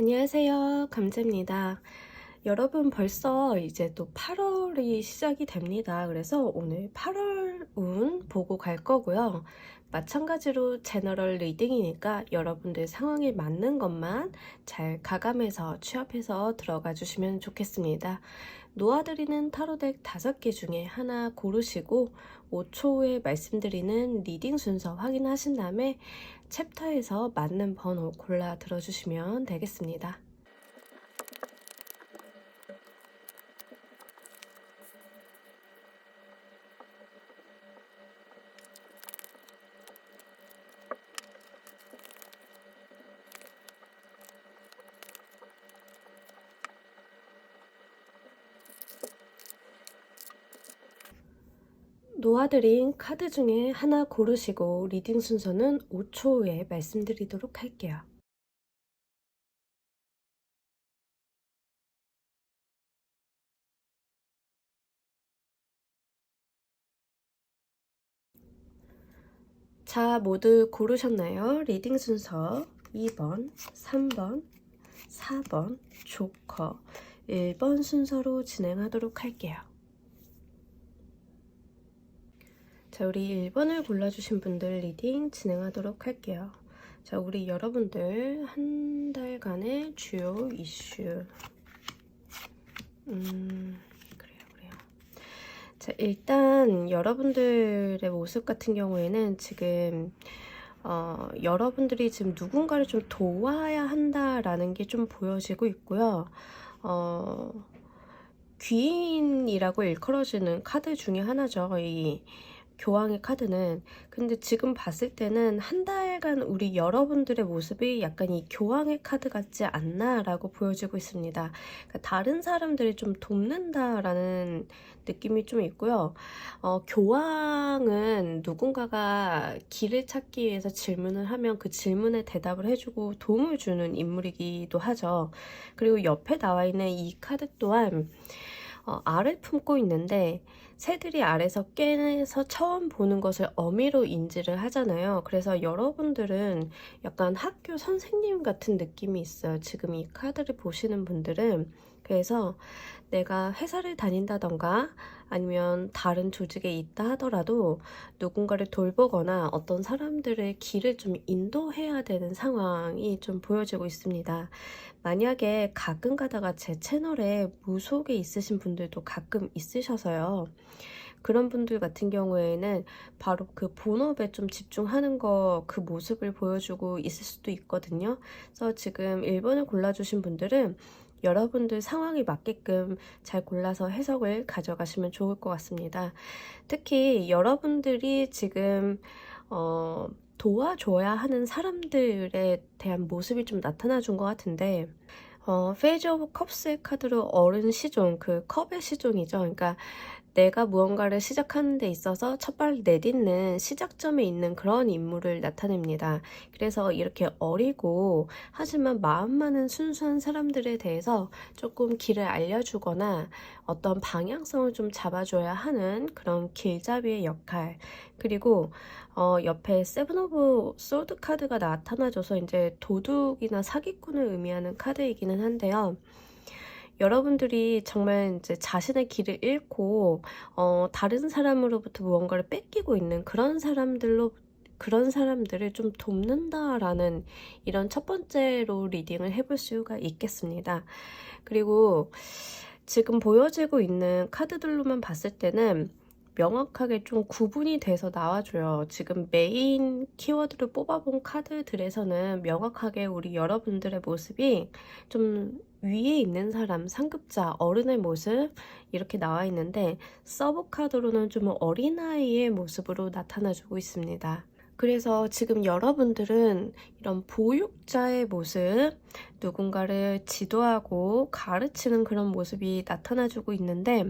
안녕하세요. 감자입니다. 여러분 벌써 이제 또 8월이 시작이 됩니다. 그래서 오늘 8월 운 보고 갈 거고요. 마찬가지로 제너럴 리딩이니까 여러분들 상황에 맞는 것만 잘 가감해서 취합해서 들어가 주시면 좋겠습니다. 놓아드리는 타로덱 5개 중에 하나 고르시고 5초 후에 말씀드리는 리딩 순서 확인하신 다음에 챕터에서 맞는 번호 골라 들어주시면 되겠습니다. 놓아드린 카드 중에 하나 고르시고 리딩 순서는 5초 후에 말씀드리도록 할게요. 자, 모두 고르셨나요? 리딩 순서 2번, 3번, 4번, 조커, 1번 순서로 진행하도록 할게요. 자, 우리 1번을 골라주신 분들 리딩 진행하도록 할게요. 자, 우리 여러분들 한 달간의 주요 이슈. 그래요. 자, 일단 여러분들의 모습 같은 경우에는 지금 여러분들이 지금 누군가를 좀 도와야 한다라는 게 좀 보여지고 있고요. 귀인이라고 일컬어지는 카드 중에 하나죠. 이 교황의 카드는. 근데 지금 봤을 때는 한 달간 우리 여러분들의 모습이 약간 이 교황의 카드 같지 않나 라고 보여지고 있습니다. 그러니까 다른 사람들을 좀 돕는다라는 느낌이 좀 있고요. 교황은 누군가가 길을 찾기 위해서 질문을 하면 그 질문에 대답을 해주고 도움을 주는 인물이기도 하죠. 그리고 옆에 나와 있는 이 카드 또한 알을 품고 있는데 새들이 알에서 깨서 처음 보는 것을 어미로 인지를 하잖아요. 그래서 여러분들은 약간 학교 선생님 같은 느낌이 있어요. 지금 이 카드를 보시는 분들은. 그래서 내가 회사를 다닌다던가 아니면 다른 조직에 있다 하더라도 누군가를 돌보거나 어떤 사람들의 길을 좀 인도해야 되는 상황이 좀 보여지고 있습니다. 만약에 가끔 가다가 제 채널에 무속에 있으신 분들도 가끔 있으셔서요. 그런 분들 같은 경우에는 바로 그 본업에 좀 집중하는 그 모습을 보여주고 있을 수도 있거든요. 그래서 지금 1번을 골라주신 분들은 여러분들 상황에 맞게끔 잘 골라서 해석을 가져가시면 좋을 것 같습니다. 특히 여러분들이 지금 도와줘야 하는 사람들에 대한 모습이 좀 나타나 준 것 같은데 페이지 오브 컵스의 카드로 어른 시종, 그 컵의 시종이죠. 그러니까 내가 무언가를 시작하는 데 있어서 첫 발을 내딛는 시작점에 있는 그런 인물을 나타냅니다. 그래서 이렇게 어리고 하지만 마음 많은 순수한 사람들에 대해서 조금 길을 알려주거나 어떤 방향성을 좀 잡아줘야 하는 그런 길잡이의 역할. 그리고 옆에 세븐 오브 소드 카드가 나타나줘서 이제 도둑이나 사기꾼을 의미하는 카드이기는 한데요. 여러분들이 정말 이제 자신의 길을 잃고 다른 사람으로부터 무언가를 뺏기고 있는 그런 사람들을 좀 돕는다라는 이런 첫 번째로 리딩을 해볼 수가 있겠습니다. 그리고 지금 보여지고 있는 카드들로만 봤을 때는 명확하게 좀 구분이 돼서 나와줘요. 지금 메인 키워드를 뽑아본 카드들에서는 명확하게 우리 여러분들의 모습이 좀 위에 있는 사람, 상급자, 어른의 모습 이렇게 나와 있는데 서브 카드로는 좀 어린아이의 모습으로 나타나주고 있습니다. 그래서 지금 여러분들은 이런 보육자의 모습, 누군가를 지도하고 가르치는 그런 모습이 나타나주고 있는데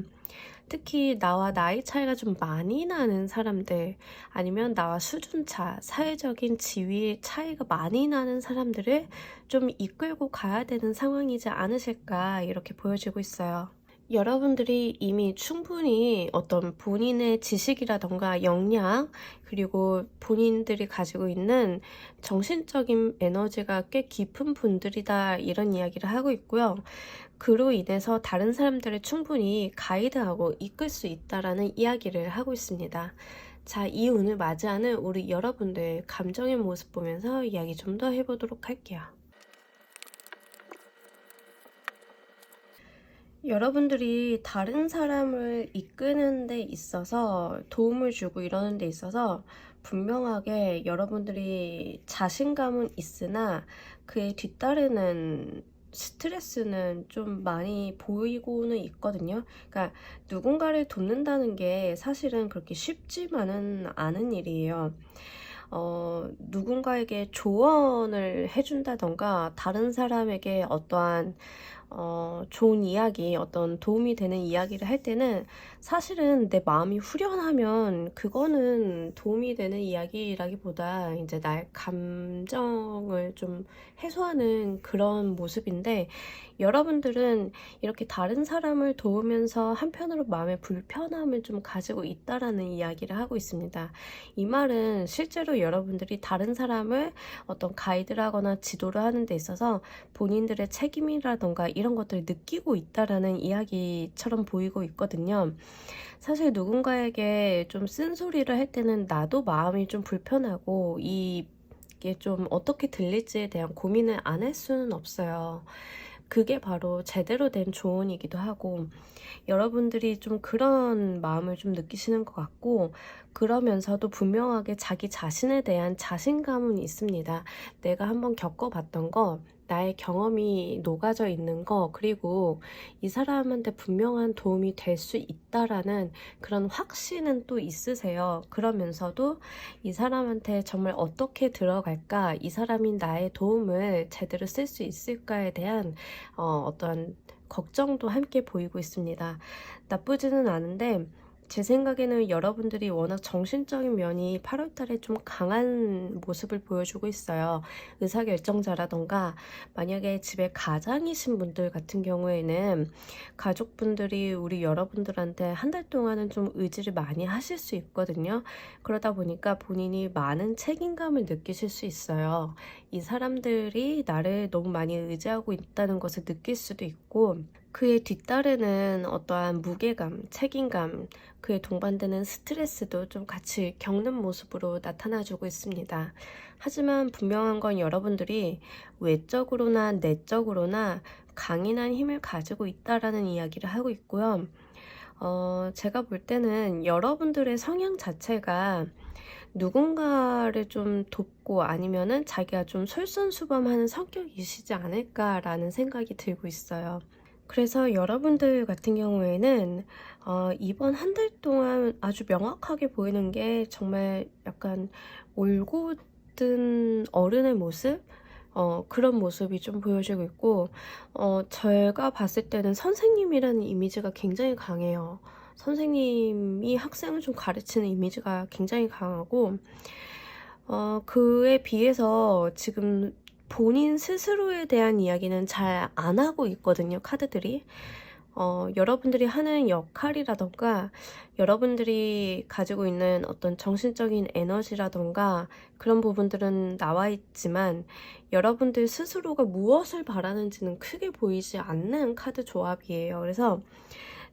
특히 나와 나이 차이가 좀 많이 나는 사람들 아니면 나와 수준차, 사회적인 지위의 차이가 많이 나는 사람들을 좀 이끌고 가야 되는 상황이지 않으실까 이렇게 보여지고 있어요. 여러분들이 이미 충분히 어떤 본인의 지식이라던가 역량, 그리고 본인들이 가지고 있는 정신적인 에너지가 꽤 깊은 분들이다, 이런 이야기를 하고 있고요. 그로 인해서 다른 사람들을 충분히 가이드하고 이끌 수 있다라는 이야기를 하고 있습니다. 자, 이 운을 맞이하는 우리 여러분들 감정의 모습 보면서 이야기 좀 더 해보도록 할게요. 여러분들이 다른 사람을 이끄는 데 있어서 도움을 주고 이러는 데 있어서 분명하게 여러분들이 자신감은 있으나 그에 뒤따르는 스트레스는 좀 많이 보이고는 있거든요. 그러니까 누군가를 돕는다는 게 사실은 그렇게 쉽지만은 않은 일이에요. 누군가에게 조언을 해준다던가 다른 사람에게 어떠한 좋은 이야기, 어떤 도움이 되는 이야기를 할 때는 사실은 내 마음이 후련하면 그거는 도움이 되는 이야기라기보다 이제 나의 감정을 좀 해소하는 그런 모습인데, 여러분들은 이렇게 다른 사람을 도우면서 한편으로 마음의 불편함을 좀 가지고 있다라는 이야기를 하고 있습니다. 이 말은 실제로 여러분들이 다른 사람을 어떤 가이드를 하거나 지도를 하는 데 있어서 본인들의 책임이라던가 이런 것들을 느끼고 있다라는 이야기처럼 보이고 있거든요. 사실 누군가에게 좀 쓴소리를 할 때는 나도 마음이 좀 불편하고 이게 좀 어떻게 들릴지에 대한 고민을 안 할 수는 없어요. 그게 바로 제대로 된 조언이기도 하고, 여러분들이 좀 그런 마음을 좀 느끼시는 것 같고, 그러면서도 분명하게 자기 자신에 대한 자신감은 있습니다. 내가 한번 겪어봤던 거, 나의 경험이 녹아져 있는 거, 그리고 이 사람한테 분명한 도움이 될 수 있다라는 그런 확신은 또 있으세요. 그러면서도 이 사람한테 정말 어떻게 들어갈까, 이 사람이 나의 도움을 제대로 쓸 수 있을까에 대한 어떠한 걱정도 함께 보이고 있습니다. 나쁘지는 않은데 제 생각에는 여러분들이 워낙 정신적인 면이 8월달에 좀 강한 모습을 보여주고 있어요. 의사결정자라던가 만약에 집에 가장이신 분들 같은 경우에는 가족분들이 우리 여러분들한테 한 달 동안은 좀 의지를 많이 하실 수 있거든요. 그러다 보니까 본인이 많은 책임감을 느끼실 수 있어요. 이 사람들이 나를 너무 많이 의지하고 있다는 것을 느낄 수도 있고, 그에 뒤따르는 어떠한 무게감, 책임감, 그에 동반되는 스트레스도 좀 같이 겪는 모습으로 나타나주고 있습니다. 하지만 분명한 건 여러분들이 외적으로나 내적으로나 강인한 힘을 가지고 있다라는 이야기를 하고 있고요. 제가 볼 때는 여러분들의 성향 자체가 누군가를 좀 돕고 아니면은 자기가 좀 솔선수범하는 성격이시지 않을까라는 생각이 들고 있어요. 그래서 여러분들 같은 경우에는 이번 한 달 동안 아주 명확하게 보이는 게 정말 약간 올곧은 어른의 모습? 그런 모습이 좀 보여지고 있고, 제가 봤을 때는 선생님이라는 이미지가 굉장히 강해요. 선생님이 학생을 좀 가르치는 이미지가 굉장히 강하고, 그에 비해서 지금 본인 스스로에 대한 이야기는 잘 안 하고 있거든요, 카드들이. 여러분들이 하는 역할이라던가 여러분들이 가지고 있는 어떤 정신적인 에너지라던가 그런 부분들은 나와 있지만 여러분들 스스로가 무엇을 바라는지는 크게 보이지 않는 카드 조합이에요. 그래서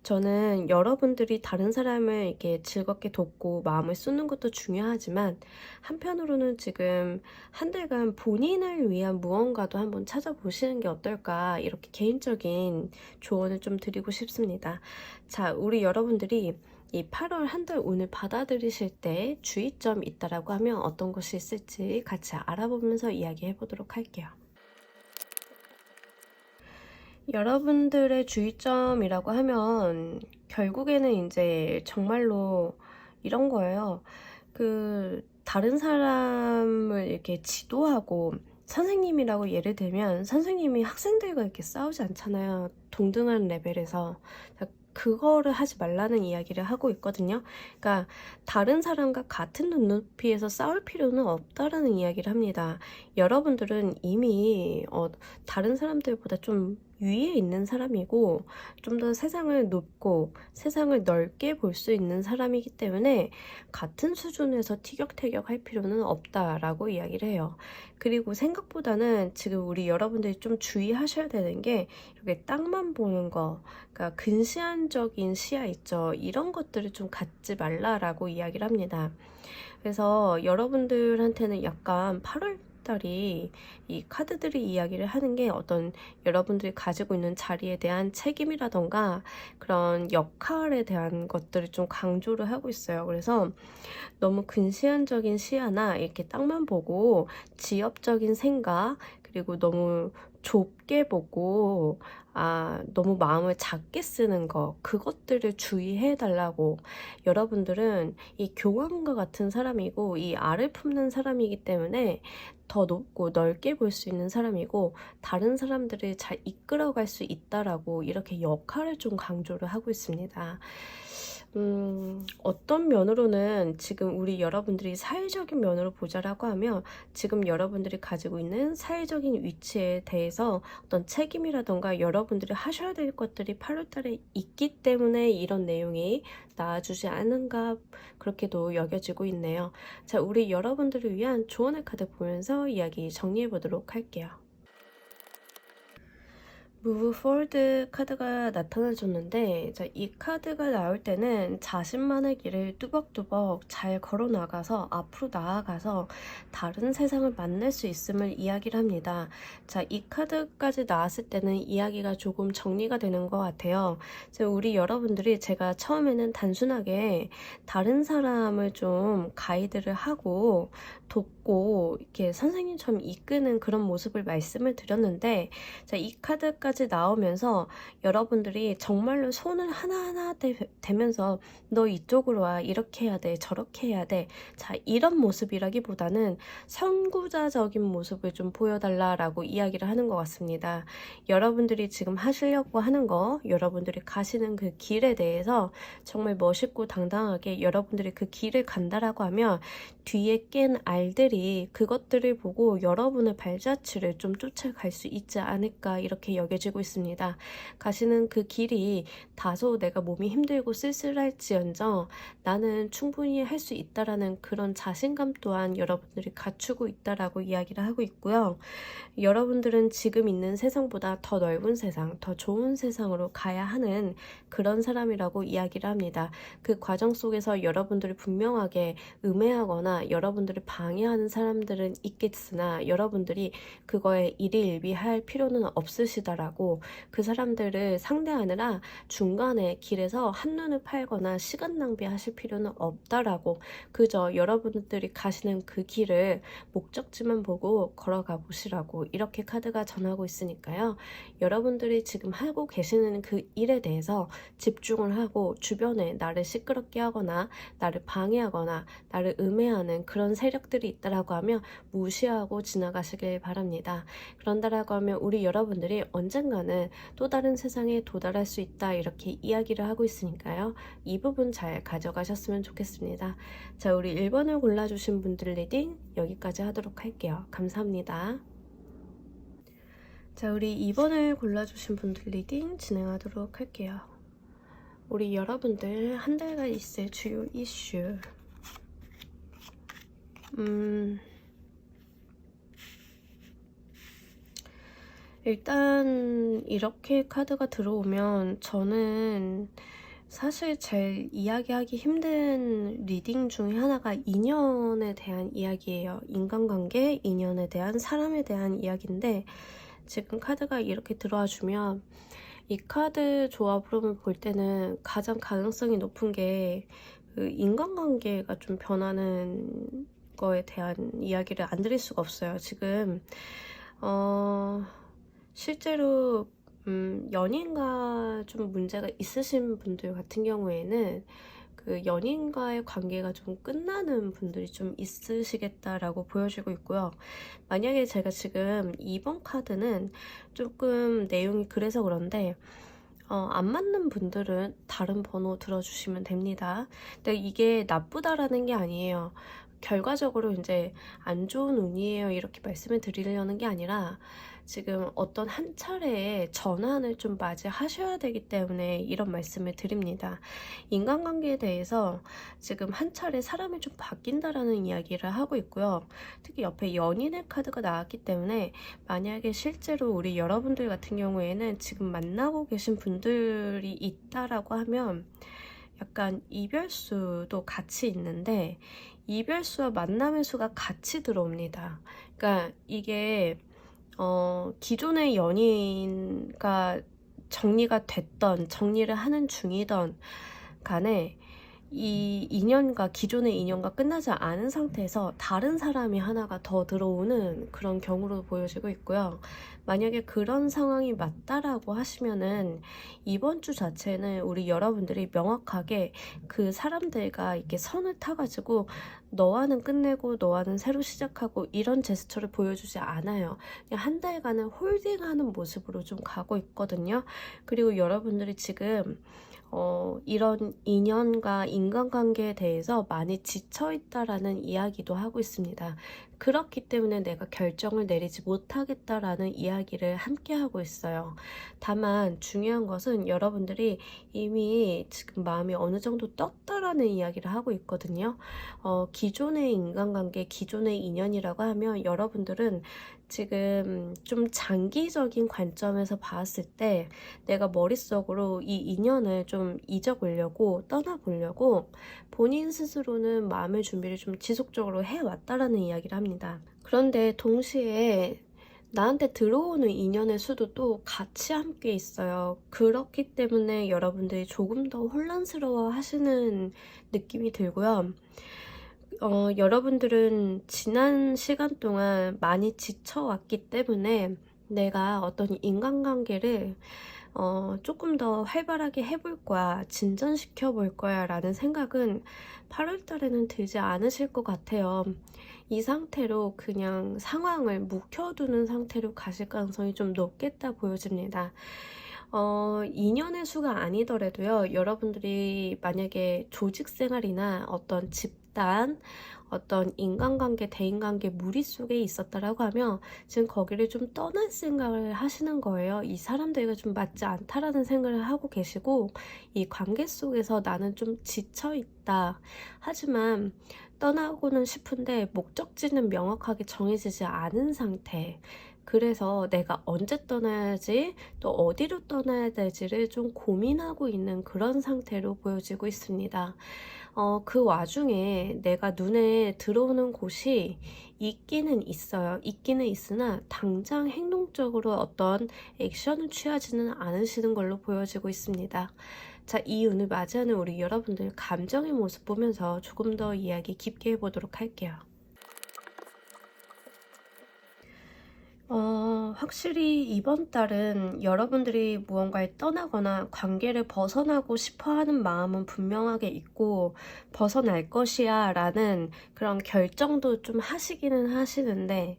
저는 여러분들이 다른 사람을 이렇게 즐겁게 돕고 마음을 쏟는 것도 중요하지만 한편으로는 지금 한 달간 본인을 위한 무언가도 한번 찾아보시는 게 어떨까, 이렇게 개인적인 조언을 좀 드리고 싶습니다. 자, 우리 여러분들이 이 8월 한 달 운을 받아들이실 때 주의점이 있다라고 하면 어떤 것이 있을지 같이 알아보면서 이야기해 보도록 할게요. 여러분들의 주의점이라고 하면 결국에는 이제 정말로 이런 거예요. 다른 사람을 이렇게 지도하고, 선생님이라고 예를 들면 선생님이 학생들과 이렇게 싸우지 않잖아요. 동등한 레벨에서. 그거를 하지 말라는 이야기를 하고 있거든요. 그러니까 다른 사람과 같은 눈높이에서 싸울 필요는 없다라는 이야기를 합니다. 여러분들은 이미 다른 사람들보다 좀 위에 있는 사람이고 좀 더 세상을 높고 세상을 넓게 볼 수 있는 사람이기 때문에 같은 수준에서 티격태격 할 필요는 없다라고 이야기를 해요. 그리고 생각보다는 지금 우리 여러분들이 좀 주의하셔야 되는 게 이렇게 땅만 보는 거, 그러니까 근시안적인 시야 있죠. 이런 것들을 좀 갖지 말라라고 이야기를 합니다. 그래서 여러분들한테는 약간 8월 달이 이 카드들이 이야기를 하는 게 어떤 여러분들이 가지고 있는 자리에 대한 책임이라던가 그런 역할에 대한 것들을 좀 강조를 하고 있어요. 그래서 너무 근시안적인 시야나 이렇게 땅만 보고 지엽적인 생각, 그리고 너무 좁게 보고 너무 마음을 작게 쓰는 거, 그것들을 주의해 달라고. 여러분들은 이 교황과 같은 사람이고 이 알을 품는 사람이기 때문에 더 높고 넓게 볼 수 있는 사람이고 다른 사람들을 잘 이끌어갈 수 있다라고 이렇게 역할을 좀 강조를 하고 있습니다. 어떤 면으로는 지금 우리 여러분들이 사회적인 면으로 보자라고 하면 지금 여러분들이 가지고 있는 사회적인 위치에 대해서 어떤 책임이라던가 여러분들이 하셔야 될 것들이 8월달에 있기 때문에 이런 내용이 나와주지 않은가 그렇게도 여겨지고 있네요. 자, 우리 여러분들을 위한 조언의 카드 보면서 이야기 정리해 보도록 할게요. Move Forward 카드가 나타나줬는데 이 카드가 나올 때는 자신만의 길을 뚜벅뚜벅 잘 걸어 나가서 앞으로 나아가서 다른 세상을 만날 수 있음을 이야기를 합니다. 자, 이 카드까지 나왔을 때는 이야기가 조금 정리가 되는 것 같아요. 우리 여러분들이 제가 처음에는 단순하게 다른 사람을 좀 가이드를 하고 돕고 이렇게 선생님처럼 이끄는 그런 모습을 말씀을 드렸는데 자, 이 카드까지 나오면서 여러분들이 정말로 손을 하나하나 대면서 너 이쪽으로 와, 이렇게 해야 돼, 저렇게 해야 돼. 자, 이런 모습이라기보다는 선구자적인 모습을 좀 보여달라라고 이야기를 하는 것 같습니다. 여러분들이 지금 하시려고 하는 거, 여러분들이 가시는 그 길에 대해서 정말 멋있고 당당하게 여러분들이 그 길을 간다라고 하면 뒤에 깬 알들이 그것들을 보고 여러분의 발자취를 좀 쫓아갈 수 있지 않을까 이렇게 여겨지고 있습니다. 가시는 그 길이 다소 내가 몸이 힘들고 쓸쓸할지언정 나는 충분히 할 수 있다라는 그런 자신감 또한 여러분들이 갖추고 있다라고 이야기를 하고 있고요. 여러분들은 지금 있는 세상보다 더 넓은 세상, 더 좋은 세상으로 가야 하는 그런 사람이라고 이야기를 합니다. 그 과정 속에서 여러분들이 분명하게 음해하거나 여러분들을 방해하는 사람들은 있겠으나 여러분들이 그거에 일희일비할 필요는 없으시다라고 그 사람들을 상대하느라 중간에 길에서 한눈을 팔거나 시간 낭비하실 필요는 없다라고 그저 여러분들이 가시는 그 길을 목적지만 보고 걸어가 보시라고 이렇게 카드가 전하고 있으니까요. 여러분들이 지금 하고 계시는 그 일에 대해서 집중을 하고 주변에 나를 시끄럽게 하거나 나를 방해하거나 나를 음해하는 그런 세력들이 있다라고 하면 무시하고 지나가시길 바랍니다. 그런다라고 하면 우리 여러분들이 언젠가는 또 다른 세상에 도달할 수 있다 이렇게 이야기를 하고 있으니까요. 이 부분 잘 가져가셨으면 좋겠습니다. 자, 우리 1번을 골라주신 분들 리딩 여기까지 하도록 할게요. 감사합니다. 자, 우리 2번을 골라주신 분들 리딩 진행하도록 할게요. 우리 여러분들 한 달간 있을 주요 이슈. 일단 이렇게 카드가 들어오면 저는 사실 제일 이야기하기 힘든 리딩 중에 하나가 인연에 대한 이야기예요. 인간관계, 인연에 대한, 사람에 대한 이야기인데 지금 카드가 이렇게 들어와 주면 이 카드 조합으로 볼 때는 가장 가능성이 높은 게 그 인간관계가 좀 변하는 거에 대한 이야기를 안 드릴 수가 없어요. 지금 실제로 연인과 좀 문제가 있으신 분들 같은 경우에는 그 연인과의 관계가 좀 끝나는 분들이 좀 있으시겠다라고 보여지고 있고요. 만약에 제가 지금 2번 카드는 조금 내용이 그래서 그런데 안 맞는 분들은 다른 번호 들어주시면 됩니다. 근데 이게 나쁘다라는 게 아니에요. 결과적으로 이제 안 좋은 운이에요 이렇게 말씀을 드리려는 게 아니라 지금 어떤 한 차례의 전환을 좀 맞이하셔야 되기 때문에 이런 말씀을 드립니다. 인간관계에 대해서 지금 한 차례 사람이 좀 바뀐다라는 이야기를 하고 있고요. 특히 옆에 연인의 카드가 나왔기 때문에 만약에 실제로 우리 여러분들 같은 경우에는 지금 만나고 계신 분들이 있다라고 하면 약간 이별수도 같이 있는데 이별수와 만남의 수가 같이 들어옵니다. 그러니까 이게 기존의 연인과 정리가 됐던 정리를 하는 중이던 간에 이 인연과 기존의 인연과 끝나지 않은 상태에서 다른 사람이 하나가 더 들어오는 그런 경우로 보여지고 있고요. 만약에 그런 상황이 맞다라고 하시면은 이번 주 자체는 우리 여러분들이 명확하게 그 사람들과 이렇게 선을 타가지고 너와는 끝내고 너와는 새로 시작하고 이런 제스처를 보여주지 않아요. 그냥 한 달간은 홀딩하는 모습으로 좀 가고 있거든요. 그리고 여러분들이 지금 이런 인연과 인간관계에 대해서 많이 지쳐있다라는 이야기도 하고 있습니다. 그렇기 때문에 내가 결정을 내리지 못하겠다라는 이야기를 함께 하고 있어요. 다만 중요한 것은 여러분들이 이미 지금 마음이 어느 정도 떴다라는 이야기를 하고 있거든요. 기존의 인간관계, 기존의 인연이라고 하면 여러분들은 지금 좀 장기적인 관점에서 봤을 때 내가 머릿속으로 이 인연을 좀 잊어보려고 떠나보려고 본인 스스로는 마음의 준비를 좀 지속적으로 해왔다라는 이야기를 합니다. 그런데 동시에 나한테 들어오는 인연의 수도 또 같이 함께 있어요. 그렇기 때문에 여러분들이 조금 더 혼란스러워 하시는 느낌이 들고요. 여러분들은 지난 시간 동안 많이 지쳐왔기 때문에 내가 어떤 인간관계를 조금 더 활발하게 해볼 거야, 진전시켜 볼 거야 라는 생각은 8월 달에는 들지 않으실 것 같아요. 이 상태로 그냥 상황을 묵혀두는 상태로 가실 가능성이 좀 높겠다 보여집니다. 2년의 수가 아니더라도요, 여러분들이 만약에 조직 생활이나 어떤 집단, 어떤 인간관계, 대인관계 무리 속에 있었다라고 하면 지금 거기를 좀 떠날 생각을 하시는 거예요. 이 사람들과 좀 맞지 않다라는 생각을 하고 계시고 이 관계 속에서 나는 좀 지쳐있다. 하지만 떠나고는 싶은데 목적지는 명확하게 정해지지 않은 상태. 그래서 내가 언제 떠나야지 또 어디로 떠나야 될지를 좀 고민하고 있는 그런 상태로 보여지고 있습니다. 그 와중에 내가 눈에 들어오는 곳이 있기는 있어요. 있기는 있으나 당장 행동적으로 어떤 액션을 취하지는 않으시는 걸로 보여지고 있습니다. 자, 이 운을 맞이하는 우리 여러분들 감정의 모습 보면서 조금 더 이야기 깊게 해보도록 할게요. 확실히 이번 달은 여러분들이 무언가를 떠나거나 관계를 벗어나고 싶어 하는 마음은 분명하게 있고 벗어날 것이야 라는 그런 결정도 좀 하시기는 하시는데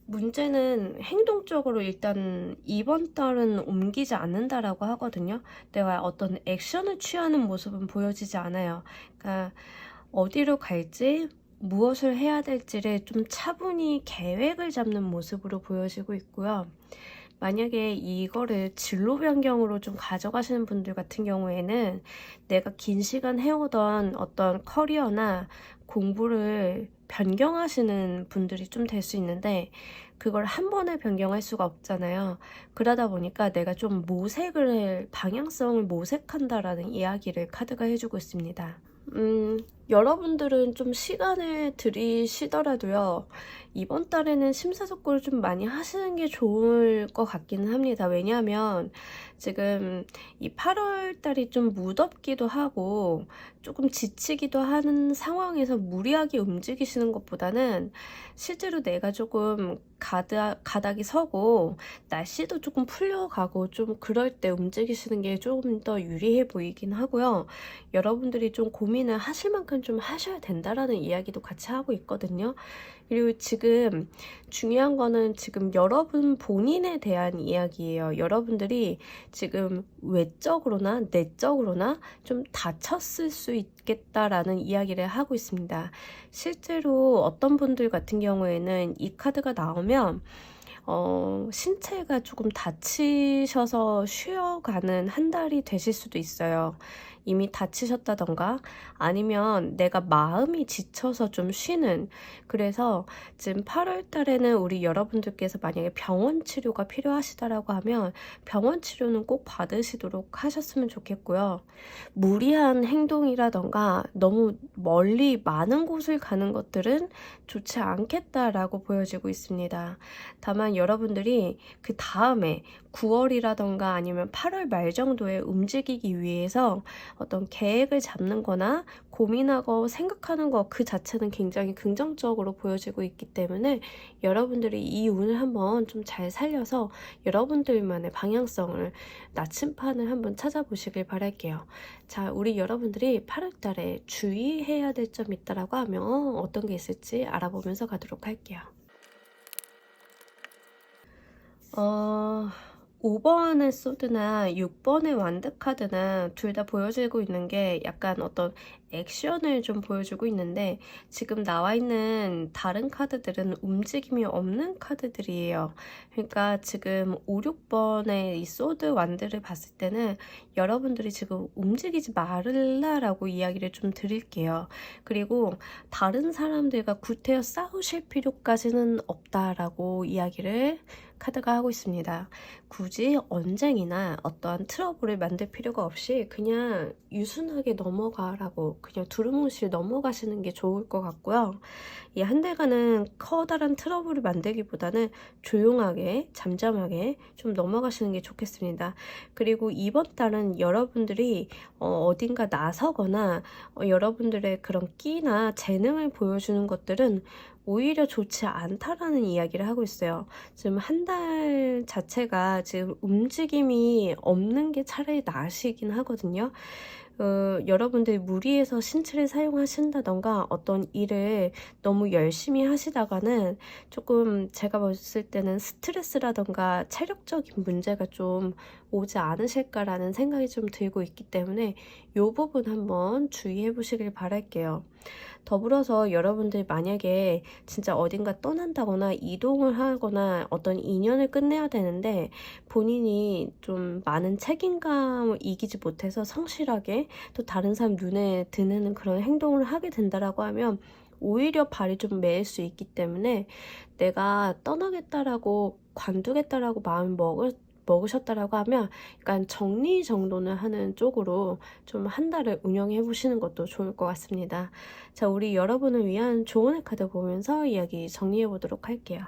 문제는 행동적으로 일단 이번 달은 옮기지 않는다라고 하거든요. 내가 어떤 액션을 취하는 모습은 보여지지 않아요. 그러니까 어디로 갈지 무엇을 해야 될지를 좀 차분히 계획을 잡는 모습으로 보여지고 있고요. 만약에 이거를 진로 변경으로 좀 가져가시는 분들 같은 경우에는 내가 긴 시간 해오던 어떤 커리어나 공부를 변경하시는 분들이 좀 될 수 있는데 그걸 한 번에 변경할 수가 없잖아요. 그러다 보니까 내가 좀 방향성을 모색한다라는 이야기를 카드가 해주고 있습니다. 여러분들은 좀 시간을 들이시더라도요, 이번 달에는 심사숙고를 좀 많이 하시는 게 좋을 것 같기는 합니다. 왜냐하면 지금 이 8월 달이 좀 무덥기도 하고 조금 지치기도 하는 상황에서 무리하게 움직이시는 것보다는 실제로 내가 조금 가닥이 서고 날씨도 조금 풀려가고 좀 그럴 때 움직이시는 게 조금 더 유리해 보이긴 하고요. 여러분들이 좀 고민을 하실 만큼 좀 하셔야 된다라는 이야기도 같이 하고 있거든요. 그리고 지금 중요한 거는 지금 여러분 본인에 대한 이야기예요. 여러분들이 지금 외적으로나 내적으로나 좀 다쳤을 수 있겠다라는 이야기를 하고 있습니다. 실제로 어떤 분들 같은 경우에는 이 카드가 나오면 신체가 조금 다치셔서 쉬어가는 한 달이 되실 수도 있어요. 이미 다치셨다던가 아니면 내가 마음이 지쳐서 좀 쉬는, 그래서 지금 8월 달에는 우리 여러분들께서 만약에 병원 치료가 필요하시다라고 하면 병원 치료는 꼭 받으시도록 하셨으면 좋겠고요. 무리한 행동이라던가 너무 멀리 많은 곳을 가는 것들은 좋지 않겠다라고 보여지고 있습니다. 다만 여러분들이 그 다음에 9월이라던가 아니면 8월 말 정도에 움직이기 위해서 어떤 계획을 잡는 거나 고민하고 생각하는 것 그 자체는 굉장히 긍정적으로 보여지고 있기 때문에 여러분들이 이 운을 한번 좀 잘 살려서 여러분들만의 방향성을, 나침판을 한번 찾아보시길 바랄게요. 자, 우리 여러분들이 8월 달에 주의해야 될 점이 있다라고 하면 어떤 게 있을지 알아보면서 가도록 할게요. 5번의 소드나 6번의 완드 카드나 둘 다 보여지고 있는 게 약간 어떤 액션을 좀 보여주고 있는데, 지금 나와 있는 다른 카드들은 움직임이 없는 카드들이에요. 그러니까 지금 5, 6번의 이 소드 완드를 봤을 때는 여러분들이 지금 움직이지 말라라고 이야기를 좀 드릴게요. 그리고 다른 사람들과 구태여 싸우실 필요까지는 없다라고 이야기를 카드가 하고 있습니다. 굳이 언쟁이나 어떠한 트러블을 만들 필요가 없이 그냥 유순하게 넘어가라고, 그냥 두루뭉실 넘어가시는 게 좋을 것 같고요. 이 한 달간은 커다란 트러블을 만들기보다는 조용하게 잠잠하게 좀 넘어가시는 게 좋겠습니다. 그리고 이번 달은 여러분들이 어딘가 나서거나 여러분들의 그런 끼나 재능을 보여주는 것들은 오히려 좋지 않다라는 이야기를 하고 있어요. 지금 한 달 자체가 지금 움직임이 없는 게 차라리 나으시긴 하거든요. 여러분들이 무리해서 신체를 사용하신다던가 어떤 일을 너무 열심히 하시다가는 조금 제가 봤을 때는 스트레스라던가 체력적인 문제가 좀 오지 않으실까라는 생각이 좀 들고 있기 때문에 이 부분 한번 주의해 보시길 바랄게요. 더불어서 여러분들이 만약에 진짜 어딘가 떠난다거나 이동을 하거나 어떤 인연을 끝내야 되는데 본인이 좀 많은 책임감을 이기지 못해서 성실하게 또 다른 사람 눈에 드는 그런 행동을 하게 된다라고 하면 오히려 발이 좀 매일 수 있기 때문에 내가 떠나겠다라고 관두겠다라고 마음 먹으셨다라고 하면 약간 정리정돈을 하는 쪽으로 좀 한 달을 운영해 보시는 것도 좋을 것 같습니다. 자, 우리 여러분을 위한 조언의 카드 보면서 이야기 정리해 보도록 할게요.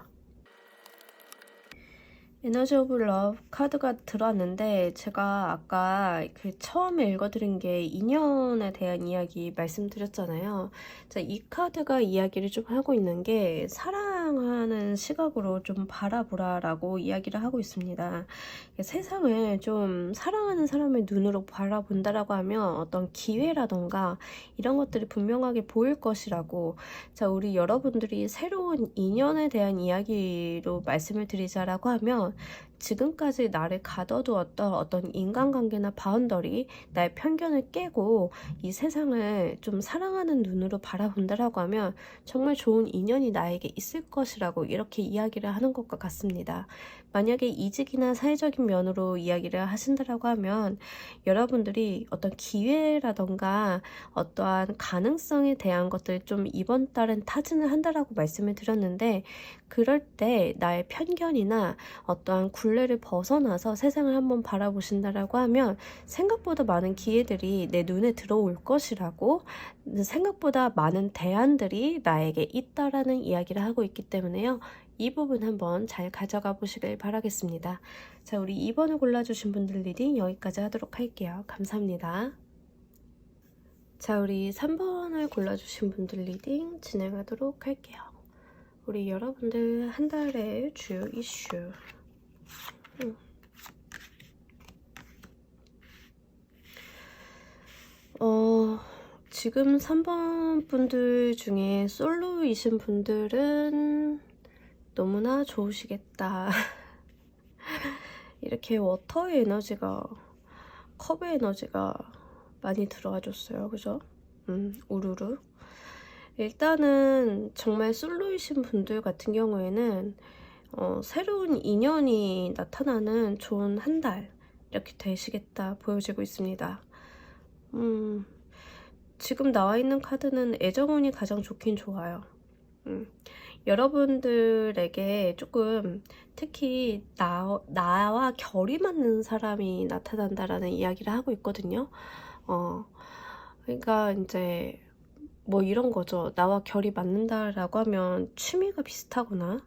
에너지 오브 러브 카드가 들어왔는데, 제가 아까 그 처음에 읽어드린 게 인연에 대한 이야기 말씀드렸잖아요. 자, 이 카드가 이야기를 좀 하고 있는 게 사랑하는 시각으로 좀 바라보라라고 이야기를 하고 있습니다. 세상을 좀 사랑하는 사람의 눈으로 바라본다라고 하면 어떤 기회라던가 이런 것들이 분명하게 보일 것이라고. 자, 우리 여러분들이 새로운 인연에 대한 이야기로 말씀을 드리자라고 하면 지금까지 나를 가둬두었던 어떤 인간관계나 바운더리, 나의 편견을 깨고 이 세상을 좀 사랑하는 눈으로 바라본다라고 하면 정말 좋은 인연이 나에게 있을 것이라고 이렇게 이야기를 하는 것과 같습니다. 만약에 이직이나 사회적인 면으로 이야기를 하신다라고 하면 여러분들이 어떤 기회라던가 어떠한 가능성에 대한 것들 좀 이번 달은 타진을 한다라고 말씀을 드렸는데, 그럴 때 나의 편견이나 어떠한 굴레를 벗어나서 세상을 한번 바라보신다라고 하면 생각보다 많은 기회들이 내 눈에 들어올 것이라고, 생각보다 많은 대안들이 나에게 있다라는 이야기를 하고 있기 때문에요. 이 부분 한번 잘 가져가 보시길 바라겠습니다. 자, 우리 2번을 골라주신 분들 리딩 여기까지 하도록 할게요. 감사합니다. 자, 우리 3번을 골라주신 분들 리딩 진행하도록 할게요. 우리 여러분들 한 달의 주요 이슈. 지금 3번 분들 중에 솔로이신 분들은 너무나 좋으시겠다. 이렇게 워터의 에너지가, 컵의 에너지가 많이 들어와 줬어요. 그죠? 우르르. 일단은 정말 솔로이신 분들 같은 경우에는 새로운 인연이 나타나는 좋은 한 달 이렇게 되시겠다 보여지고 있습니다. 지금 나와 있는 카드는 애정운이 가장 좋긴 좋아요. 여러분들에게 조금 특히 나와 결이 맞는 사람이 나타난다라는 이야기를 하고 있거든요. 그러니까 이제 뭐 이런 거죠. 나와 결이 맞는다라고 하면 취미가 비슷하거나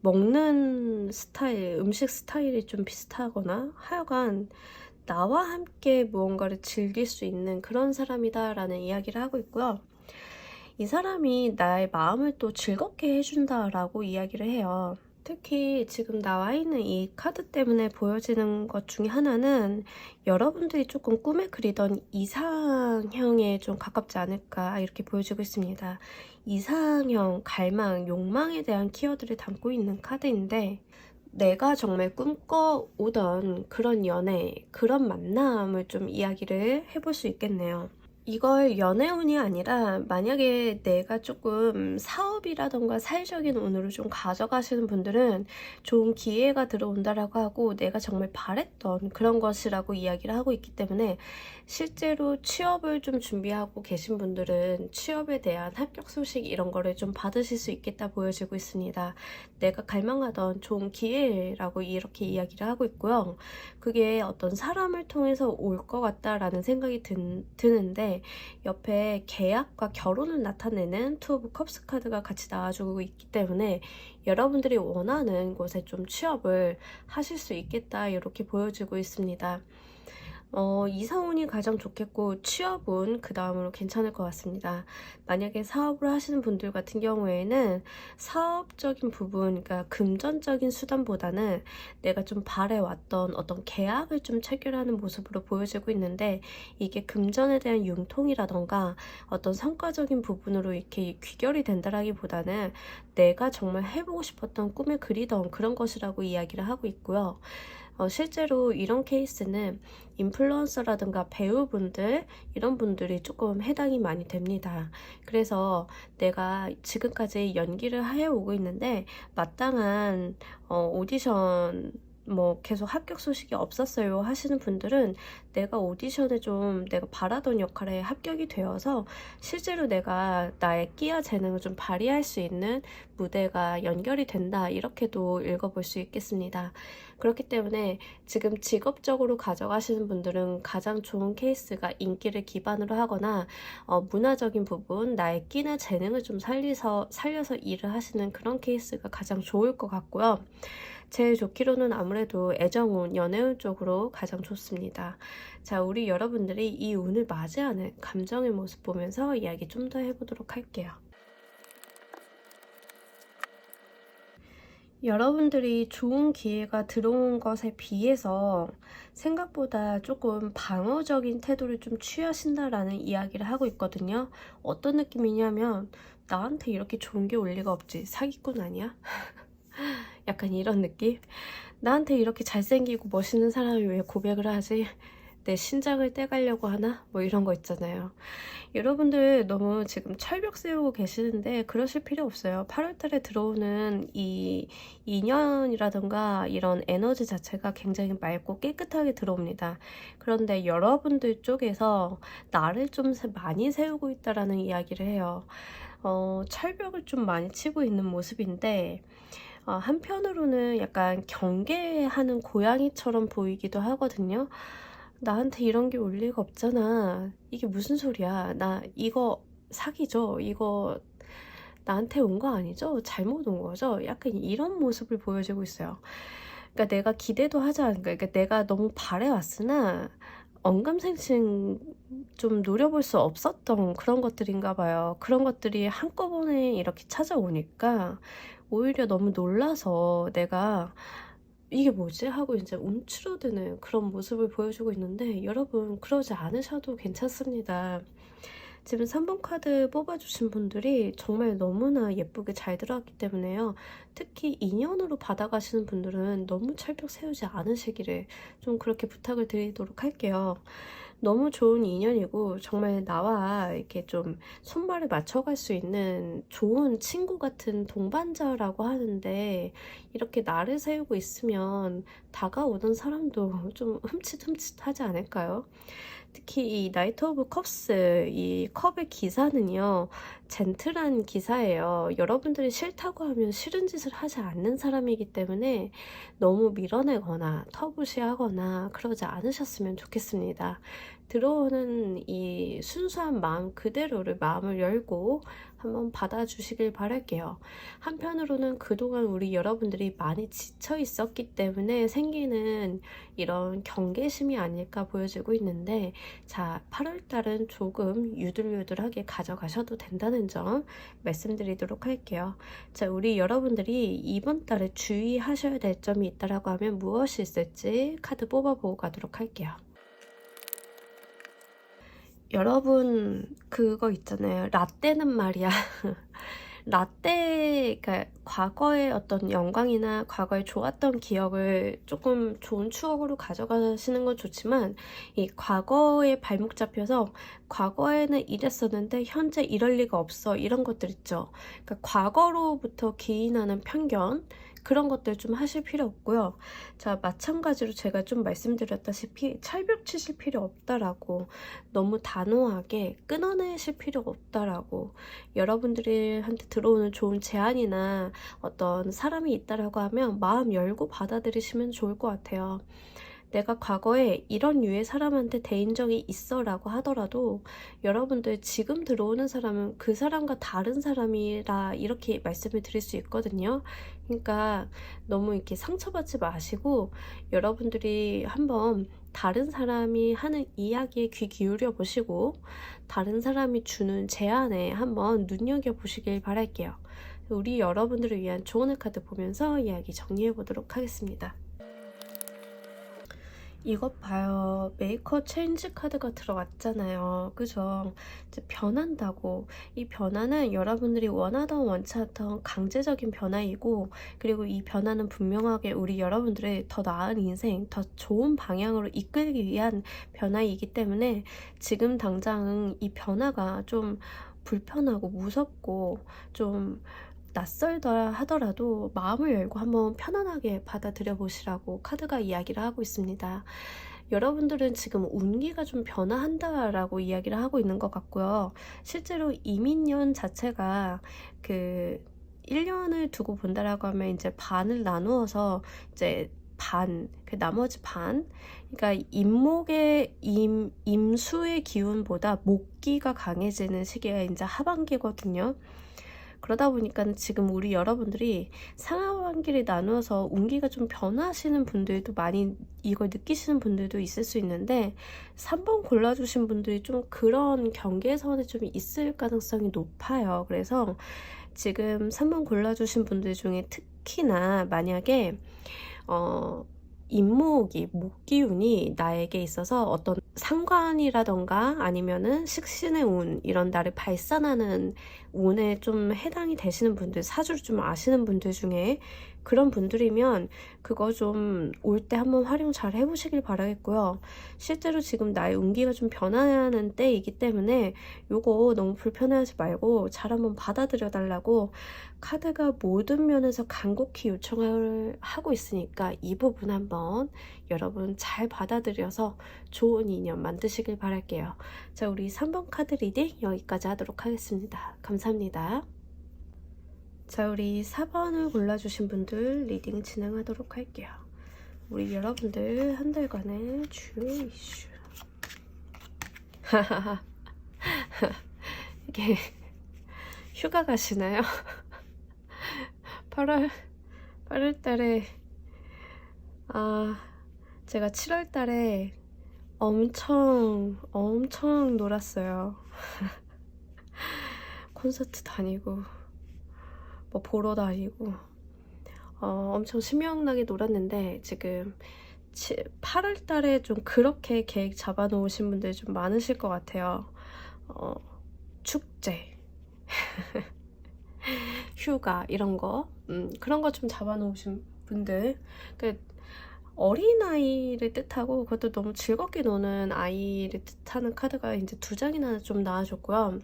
먹는 스타일, 음식 스타일이 좀 비슷하거나 하여간 나와 함께 무언가를 즐길 수 있는 그런 사람이다라는 이야기를 하고 있고요. 이 사람이 나의 마음을 또 즐겁게 해준다라고 이야기를 해요. 특히 지금 나와 있는 이 카드 때문에 보여지는 것 중에 하나는 여러분들이 조금 꿈에 그리던 이상형에 좀 가깝지 않을까 이렇게 보여지고 있습니다. 이상형, 갈망, 욕망에 대한 키워드를 담고 있는 카드인데 내가 정말 꿈꿔오던 그런 연애, 그런 만남을 좀 이야기를 해볼 수 있겠네요. 이걸 연애운이 아니라 만약에 내가 조금 사업이라던가 사회적인 운으로 좀 가져가시는 분들은 좋은 기회가 들어온다라고 하고 내가 정말 바랬던 그런 것이라고 이야기를 하고 있기 때문에 실제로 취업을 좀 준비하고 계신 분들은 취업에 대한 합격 소식 이런 거를 좀 받으실 수 있겠다 보여지고 있습니다. 내가 갈망하던 좋은 기회라고 이렇게 이야기를 하고 있고요. 그게 어떤 사람을 통해서 올 것 같다라는 생각이 드는데 옆에 계약과 결혼을 나타내는 투 오브 컵스 카드가 같이 나와주고 있기 때문에 여러분들이 원하는 곳에 좀 취업을 하실 수 있겠다 이렇게 보여지고 있습니다. 이사운이 가장 좋겠고 취업은 그 다음으로 괜찮을 것 같습니다. 만약에 사업을 하시는 분들 같은 경우에는 사업적인 부분, 그러니까 금전적인 수단보다는 내가 좀 바래왔던 어떤 계약을 좀 체결하는 모습으로 보여지고 있는데 이게 금전에 대한 융통이라던가 어떤 성과적인 부분으로 이렇게 귀결이 된다라기보다는 내가 정말 해보고 싶었던 꿈에 그리던 그런 것이라고 이야기를 하고 있고요. 실제로 이런 케이스는 인플루언서라든가 배우분들 이런 분들이 조금 해당이 많이 됩니다. 그래서 내가 지금까지 연기를 해오고 있는데 마땅한 오디션 뭐 계속 합격 소식이 없었어요 하시는 분들은 내가 오디션에 좀 내가 바라던 역할에 합격이 되어서 실제로 내가 나의 끼와 재능을 좀 발휘할 수 있는 무대가 연결이 된다 이렇게도 읽어볼 수 있겠습니다. 그렇기 때문에 지금 직업적으로 가져가시는 분들은 가장 좋은 케이스가 인기를 기반으로 하거나 문화적인 부분, 나의 끼나 재능을 좀 살려서 일을 하시는 그런 케이스가 가장 좋을 것 같고요. 제일 좋기로는 아무래도 애정운, 연애운 쪽으로 가장 좋습니다. 자, 우리 여러분들이 이 운을 맞이하는 감정의 모습 보면서 이야기 좀 더 해보도록 할게요. 여러분들이 좋은 기회가 들어온 것에 비해서 생각보다 조금 방어적인 태도를 좀 취하신다라는 이야기를 하고 있거든요. 어떤 느낌이냐면 나한테 이렇게 좋은 게 올 리가 없지. 사기꾼 아니야? 약간 이런 느낌? 나한테 이렇게 잘생기고 멋있는 사람이 왜 고백을 하지? 내 신장을 떼가려고 하나? 뭐 이런 거 있잖아요. 여러분들 너무 지금 철벽 세우고 계시는데 그러실 필요 없어요. 8월달에 들어오는 이 인연이라든가 이런 에너지 자체가 굉장히 맑고 깨끗하게 들어옵니다. 그런데 여러분들 쪽에서 나를 좀 많이 세우고 있다라는 이야기를 해요. 철벽을 좀 많이 치고 있는 모습인데 한편으로는 약간 경계하는 고양이처럼 보이기도 하거든요. 나한테 이런 게 올 리가 없잖아. 이게 무슨 소리야. 나 이거 사기죠. 이거 나한테 온 거 아니죠? 잘못 온 거죠? 약간 이런 모습을 보여주고 있어요. 그러니까 내가 기대도 하지 않을까. 그러니까 내가 너무 바래왔으나 언감생심 좀 노려볼 수 없었던 그런 것들인가 봐요. 그런 것들이 한꺼번에 이렇게 찾아오니까 오히려 너무 놀라서 내가 이게 뭐지? 하고 이제 움츠러드는 그런 모습을 보여주고 있는데 여러분 그러지 않으셔도 괜찮습니다. 지금 3번 카드 뽑아주신 분들이 정말 너무나 예쁘게 잘 들어왔기 때문에요. 특히 인연으로 받아가시는 분들은 너무 철벽 세우지 않으시기를 좀 그렇게 부탁을 드리도록 할게요. 너무 좋은 인연이고 정말 나와 이렇게 좀 손발을 맞춰갈 수 있는 좋은 친구 같은 동반자라고 하는데, 이렇게 나를 세우고 있으면 다가오던 사람도 좀 흠칫흠칫하지 않을까요? 특히 이 나이트 오브 컵스, 이 컵의 기사는요, 젠틀한 기사예요. 여러분들이 싫다고 하면 싫은 짓을 하지 않는 사람이기 때문에 너무 밀어내거나 터부시하거나 그러지 않으셨으면 좋겠습니다. 들어오는 이 순수한 마음 그대로를 마음을 열고 한번 받아주시길 바랄게요. 한편으로는 그동안 우리 여러분들이 많이 지쳐 있었기 때문에 생기는 이런 경계심이 아닐까 보여지고 있는데, 자, 8월달은 조금 유들유들하게 가져가셔도 된다는 점 말씀드리도록 할게요. 자, 우리 여러분들이 이번 달에 주의하셔야 될 점이 있다라고 하면 무엇이 있을지 카드 뽑아보고 가도록 할게요. 여러분, 그거 있잖아요. 라떼는 말이야. 라떼, 그러니까 과거의 어떤 영광이나 과거에 좋았던 기억을 조금 좋은 추억으로 가져가시는 건 좋지만, 이 과거에 발목 잡혀서 과거에는 이랬었는데 현재 이럴 리가 없어, 이런 것들 있죠. 그러니까 과거로부터 기인하는 편견, 그런 것들 좀 하실 필요 없고요. 자, 마찬가지로 제가 좀 말씀드렸다시피 철벽 치실 필요 없다라고, 너무 단호하게 끊어내실 필요가 없다라고, 여러분들한테 들어오는 좋은 제안이나 어떤 사람이 있다라고 하면 마음 열고 받아들이시면 좋을 것 같아요. 내가 과거에 이런 류의 사람한테 대인 적이 있어 라고 하더라도 여러분들 지금 들어오는 사람은 그 사람과 다른 사람이라 이렇게 말씀을 드릴 수 있거든요. 그러니까 너무 이렇게 상처받지 마시고 여러분들이 한번 다른 사람이 하는 이야기에 귀 기울여 보시고 다른 사람이 주는 제안에 한번 눈여겨보시길 바랄게요. 우리 여러분들을 위한 조언의 카드 보면서 이야기 정리해 보도록 하겠습니다. 이것 봐요. 메이커 체인지 카드가 들어왔잖아요. 그죠? 이제 변한다고. 이 변화는 여러분들이 원하던 원치 않던 강제적인 변화이고, 그리고 이 변화는 분명하게 우리 여러분들의 더 나은 인생, 더 좋은 방향으로 이끌기 위한 변화이기 때문에 지금 당장은 이 변화가 좀 불편하고 무섭고 좀 낯설다 하더라도 마음을 열고 한번 편안하게 받아들여 보시라고 카드가 이야기를 하고 있습니다. 여러분들은 지금 운기가 좀 변화한다라고 이야기를 하고 있는 것 같고요. 실제로 이민년 자체가 그 1년을 두고 본다라고 하면 이제 반을 나누어서 이제 그 나머지 반, 그러니까 임수의 기운보다 목기가 강해지는 시기가 이제 하반기거든요. 그러다 보니까 지금 우리 여러분들이 상하반기를 나누어서 운기가 좀 변하시는 분들도 많이 이걸 느끼시는 분들도 있을 수 있는데, 3번 골라주신 분들이 좀 그런 경계선에 좀 있을 가능성이 높아요. 그래서 지금 3번 골라주신 분들 중에 특히나 만약에 목기운이 나에게 있어서 어떤 상관이라던가 아니면은 식신의 운, 이런 나를 발산하는 운에 좀 해당이 되시는 분들, 사주를 좀 아시는 분들 중에 그런 분들이면 그거 좀 올 때 한번 활용 잘 해보시길 바라겠고요. 실제로 지금 나의 운기가 좀 변하는 때이기 때문에 요거 너무 불편해하지 말고 잘 한번 받아들여 달라고 카드가 모든 면에서 간곡히 요청을 하고 있으니까 이 부분 한번 여러분 잘 받아들여서 좋은 인연 만드시길 바랄게요. 자, 우리 3번 카드 리딩 여기까지 하도록 하겠습니다. 감사합니다. 자, 우리 4번을 골라주신 분들 리딩 진행하도록 할게요. 우리 여러분들 한 달간의 주요 이슈. 이게 휴가 가시나요? 8월 달에 제가 7월 달에 엄청 놀았어요. 콘서트 다니고 뭐 보러 다니고 엄청 신명나게 놀았는데, 지금 8월 달에 좀 그렇게 계획 잡아놓으신 분들 좀 많으실 것 같아요. 축제, 휴가 이런 거, 그런 거 좀 잡아놓으신 분들, 그러니까 어린아이를 뜻하고 그것도 너무 즐겁게 노는 아이를 뜻하는 카드가 이제 2장이나 좀 나와줬고요.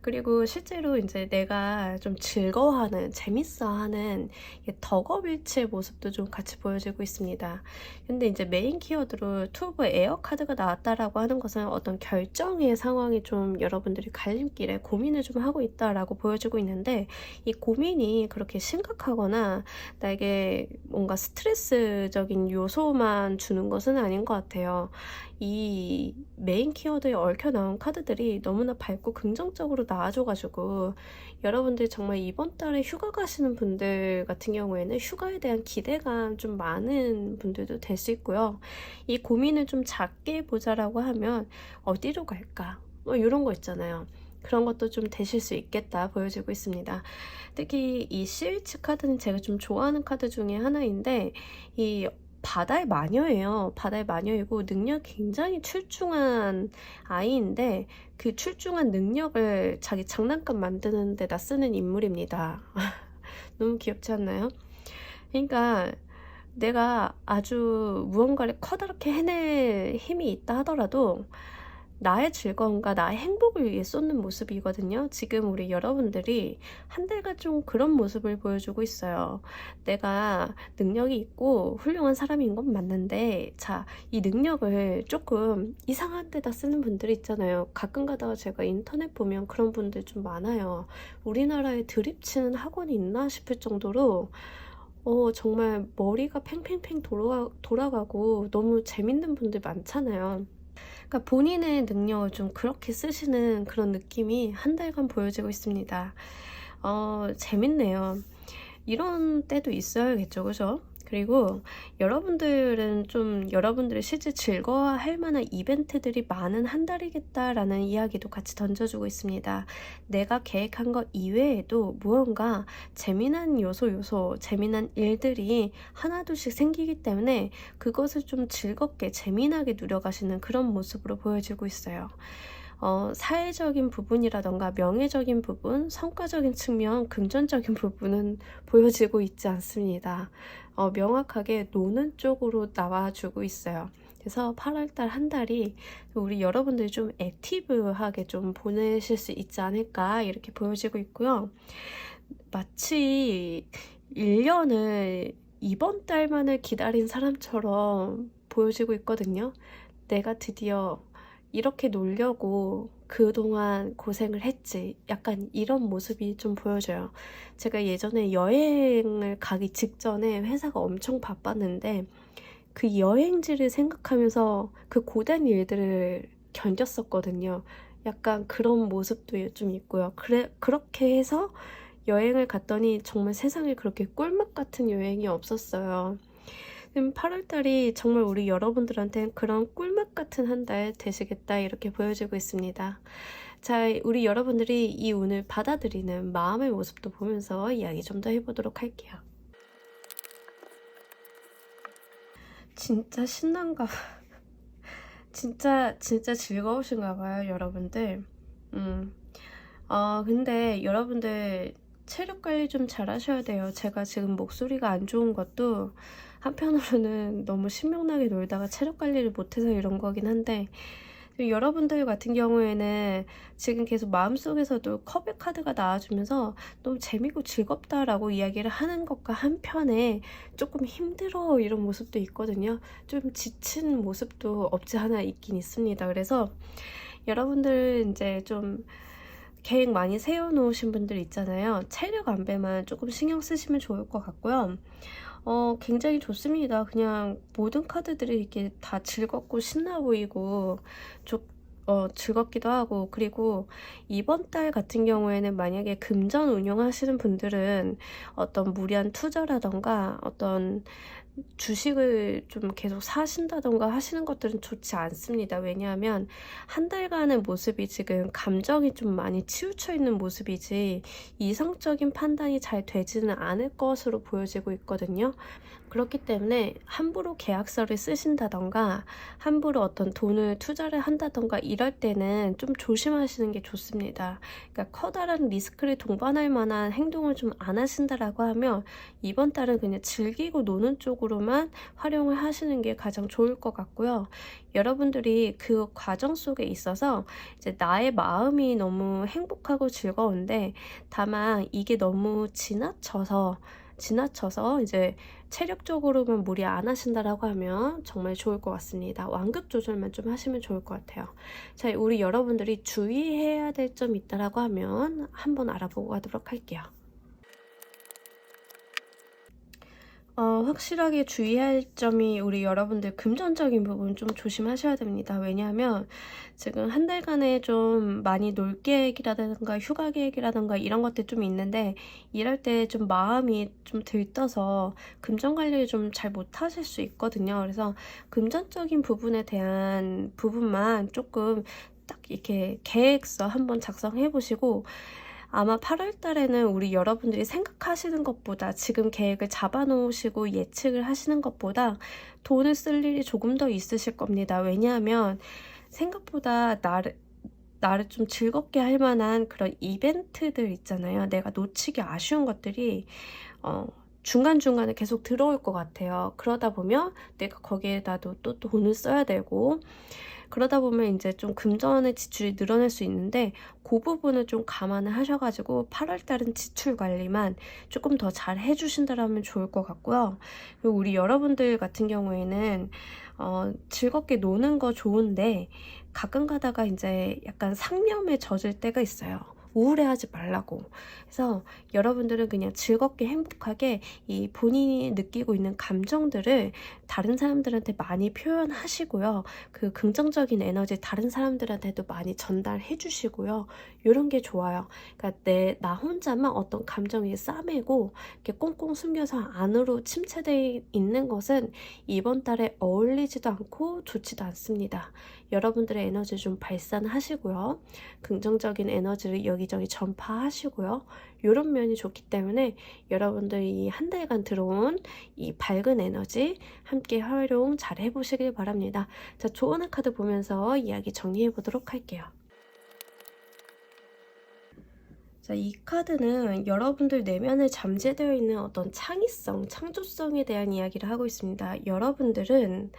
그리고 실제로 이제 내가 좀 즐거워하는, 재밌어하는 덕업일치의 모습도 좀 같이 보여지고 있습니다. 근데 이제 메인 키워드로 투 오브 에어 카드가 나왔다라고 하는 것은 어떤 결정의 상황이 좀 여러분들이 갈림길에 고민을 좀 하고 있다라고 보여지고 있는데, 이 고민이 그렇게 심각하거나 나에게 뭔가 스트레스적인 요소만 주는 것은 아닌 것 같아요. 이 메인 키워드에 얽혀 나온 카드들이 너무나 밝고 긍정적으로 나와줘가지고 여러분들 정말 이번 달에 휴가 가시는 분들 같은 경우에는 휴가에 대한 기대감 좀 많은 분들도 될 수 있고요. 이 고민을 좀 작게 보자라고 하면 어디로 갈까? 뭐 이런 거 있잖아요. 그런 것도 좀 되실 수 있겠다 보여지고 있습니다. 특히 이 스위치 카드는 제가 좀 좋아하는 카드 중에 하나인데, 이 바다의 마녀예요. 바다의 마녀이고 능력이 굉장히 출중한 아이인데, 그 출중한 능력을 자기 장난감 만드는 데다 쓰는 인물입니다. 너무 귀엽지 않나요? 그러니까 내가 아주 무언가를 커다랗게 해낼 힘이 있다 하더라도 나의 즐거움과 나의 행복을 위해 쏟는 모습이거든요. 지금 우리 여러분들이 한 달간 좀 그런 모습을 보여주고 있어요. 내가 능력이 있고 훌륭한 사람인 건 맞는데, 자, 이 능력을 조금 이상한 데다 쓰는 분들이 있잖아요. 가끔 가다가 제가 인터넷 보면 그런 분들 좀 많아요. 우리나라에 드립치는 학원이 있나 싶을 정도로 정말 머리가 팽팽팽 돌아가고 너무 재밌는 분들 많잖아요. 그러니까 본인의 능력을 좀 그렇게 쓰시는 그런 느낌이 한 달간 보여지고 있습니다. 재밌네요. 이런 때도 있어야겠죠, 그죠? 그리고 여러분들은 좀 여러분들이 실제 즐거워할 만한 이벤트들이 많은 한 달이겠다라는 이야기도 같이 던져주고 있습니다. 내가 계획한 것 이외에도 무언가 재미난 재미난 일들이 하나둘씩 생기기 때문에 그것을 좀 즐겁게 재미나게 누려가시는 그런 모습으로 보여지고 있어요. 사회적인 부분이라던가 명예적인 부분, 성과적인 측면, 금전적인 부분은 보여지고 있지 않습니다. 명확하게 노는 쪽으로 나와주고 있어요. 그래서 8월달 한 달이 우리 여러분들이 좀 액티브하게 좀 보내실 수 있지 않을까 이렇게 보여지고 있고요. 마치 1년을 이번 달만을 기다린 사람처럼 보여지고 있거든요. 내가 드디어 이렇게 놀려고 그동안 고생을 했지, 약간 이런 모습이 좀 보여져요. 제가 예전에 여행을 가기 직전에 회사가 엄청 바빴는데 그 여행지를 생각하면서 그 고된 일들을 견뎠었거든요. 약간 그런 모습도 좀 있고요. 그렇게 해서 여행을 갔더니 정말 세상에 그렇게 꿀맛 같은 여행이 없었어요. 8월달이 정말 우리 여러분들한테는 그런 꿀맛 같은 한 달 되시겠다 이렇게 보여지고 있습니다. 자, 우리 여러분들이 이 운을 받아들이는 마음의 모습도 보면서 이야기 좀 더 해보도록 할게요. 진짜 신난가 진짜 즐거우신가 봐요, 여러분들. 근데 여러분들 체력 관리 좀 잘 하셔야 돼요. 제가 지금 목소리가 안 좋은 것도 한편으로는 너무 신명나게 놀다가 체력 관리를 못해서 이런 거긴 한데, 여러분들 같은 경우에는 지금 계속 마음속에서도 컵의 카드가 나와주면서 너무 재밌고 즐겁다라고 이야기를 하는 것과 한편에 조금 힘들어 이런 모습도 있거든요. 좀 지친 모습도 없지 않아 있긴 있습니다. 그래서 여러분들 이제 좀 계획 많이 세워놓으신 분들 있잖아요. 체력 안배만 조금 신경 쓰시면 좋을 것 같고요. 굉장히 좋습니다. 그냥 모든 카드들이 이렇게 다 즐겁고 신나 보이고 즐겁기도 하고, 그리고 이번 달 같은 경우에는 만약에 금전 운용하시는 분들은 어떤 무리한 투자라던가 어떤 주식을 좀 계속 사신다던가 하시는 것들은 좋지 않습니다. 왜냐하면 한 달간의 모습이 지금 감정이 좀 많이 치우쳐 있는 모습이지 이성적인 판단이 잘 되지는 않을 것으로 보여지고 있거든요. 그렇기 때문에 함부로 계약서를 쓰신다던가 함부로 어떤 돈을 투자를 한다던가 이럴 때는 좀 조심하시는 게 좋습니다. 그러니까 커다란 리스크를 동반할 만한 행동을 좀 안 하신다라고 하면 이번 달은 그냥 즐기고 노는 쪽으로만 활용을 하시는 게 가장 좋을 것 같고요. 여러분들이 그 과정 속에 있어서 이제 나의 마음이 너무 행복하고 즐거운데 다만 이게 너무 지나쳐서 이제 체력적으로만 무리 안 하신다라고 하면 정말 좋을 것 같습니다. 완급 조절만 좀 하시면 좋을 것 같아요. 자, 우리 여러분들이 주의해야 될 점이 있다라고 하면 한번 알아보고 가도록 할게요. 확실하게 주의할 점이 우리 여러분들 금전적인 부분 좀 조심하셔야 됩니다. 왜냐하면 지금 한 달간에 좀 많이 놀 계획이라든가 휴가 계획이라든가 이런 것들 좀 있는데 이럴 때 좀 마음이 좀 들떠서 금전 관리를 좀 잘 못하실 수 있거든요. 그래서 금전적인 부분에 대한 부분만 조금 딱 이렇게 계획서 한번 작성해 보시고 아마 8월 달에는 우리 여러분들이 생각하시는 것보다 지금 계획을 잡아 놓으시고 예측을 하시는 것보다 돈을 쓸 일이 조금 더 있으실 겁니다. 왜냐하면 생각보다 나를 좀 즐겁게 할 만한 그런 이벤트들 있잖아요. 내가 놓치기 아쉬운 것들이 중간중간에 계속 들어올 것 같아요. 그러다 보면 내가 거기에다도 또 돈을 써야 되고 그러다 보면 이제 좀 금전의 지출이 늘어날 수 있는데 그 부분을 좀 감안을 하셔가지고 8월 달은 지출 관리만 조금 더 잘 해주신다면 좋을 것 같고요. 그리고 우리 여러분들 같은 경우에는 즐겁게 노는 거 좋은데 가끔 가다가 이제 약간 상념에 젖을 때가 있어요. 우울해하지 말라고. 그래서 여러분들은 그냥 즐겁게 행복하게 이 본인이 느끼고 있는 감정들을 다른 사람들한테 많이 표현하시고요. 그 긍정적인 에너지 다른 사람들한테도 많이 전달해 주시고요. 이런 게 좋아요. 그러니까 나 혼자만 어떤 감정이 싸매고 이렇게 꽁꽁 숨겨서 안으로 침체되어 있는 것은 이번 달에 어울리지도 않고 좋지도 않습니다. 여러분들의 에너지 좀 발산하시고요. 긍정적인 에너지를 여기저기 전파하시고요. 이런 면이 좋기 때문에 여러분들이 한 달간 들어온 이 밝은 에너지 함께 활용 잘 해보시길 바랍니다. 자, 좋은 카드 보면서 이야기 정리해 보도록 할게요. 자, 이 카드는 여러분들 내면에 잠재되어 있는 어떤 창의성, 창조성에 대한 이야기를 하고 있습니다. 여러분들은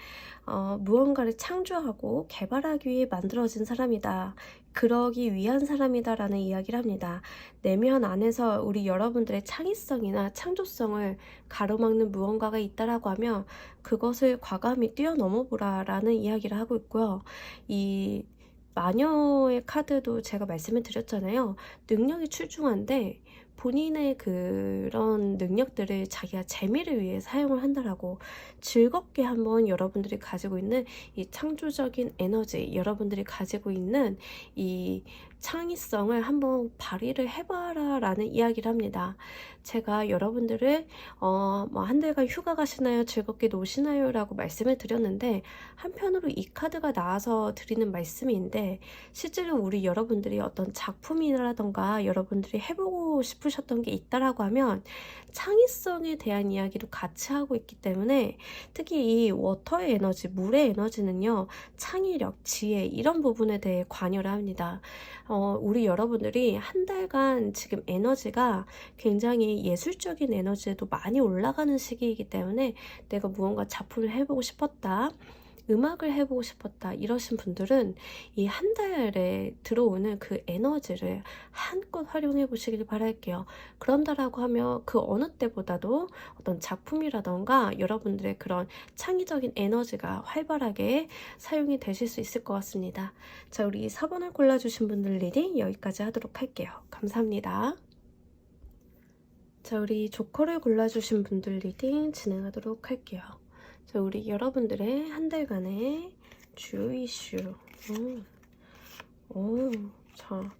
무언가를 창조하고 개발하기 위해 만들어진 사람이다. 그러기 위한 사람이다 라는 이야기를 합니다. 내면 안에서 우리 여러분들의 창의성이나 창조성을 가로막는 무언가가 있다라고 하면 그것을 과감히 뛰어넘어 보라 라는 이야기를 하고 있고요. 이 마녀의 카드도 제가 말씀을 드렸잖아요. 능력이 출중한데 본인의 그런 능력들을 자기가 재미를 위해 사용을 한다라고 즐겁게 한번 여러분들이 가지고 있는 이 창조적인 에너지, 여러분들이 가지고 있는 이 창의성을 한번 발휘를 해봐라 라는 이야기를 합니다. 제가 여러분들을 뭐 한 달간 휴가 가시나요? 즐겁게 노시나요? 라고 말씀을 드렸는데 한편으로 이 카드가 나와서 드리는 말씀인데 실제로 우리 여러분들이 어떤 작품이라던가 여러분들이 해보고 싶으셨던 게 있다라고 하면 창의성에 대한 이야기도 같이 하고 있기 때문에 특히 이 워터의 에너지, 물의 에너지는요 창의력, 지혜 이런 부분에 대해 관여를 합니다. 우리 여러분들이 한 달간 지금 에너지가 굉장히 예술적인 에너지에도 많이 올라가는 시기이기 때문에 내가 무언가 작품을 해보고 싶었다, 음악을 해보고 싶었다 이러신 분들은 이 한 달에 들어오는 그 에너지를 한껏 활용해 보시길 바랄게요. 그런다라고 하면 그 어느 때보다도 어떤 작품이라던가 여러분들의 그런 창의적인 에너지가 활발하게 사용이 되실 수 있을 것 같습니다. 자, 우리 4번을 골라주신 분들 리딩 여기까지 하도록 할게요. 감사합니다. 자, 우리 조커를 골라주신 분들 리딩 진행하도록 할게요. 자, 우리 여러분들의 한 달간의 주요 이슈. 자,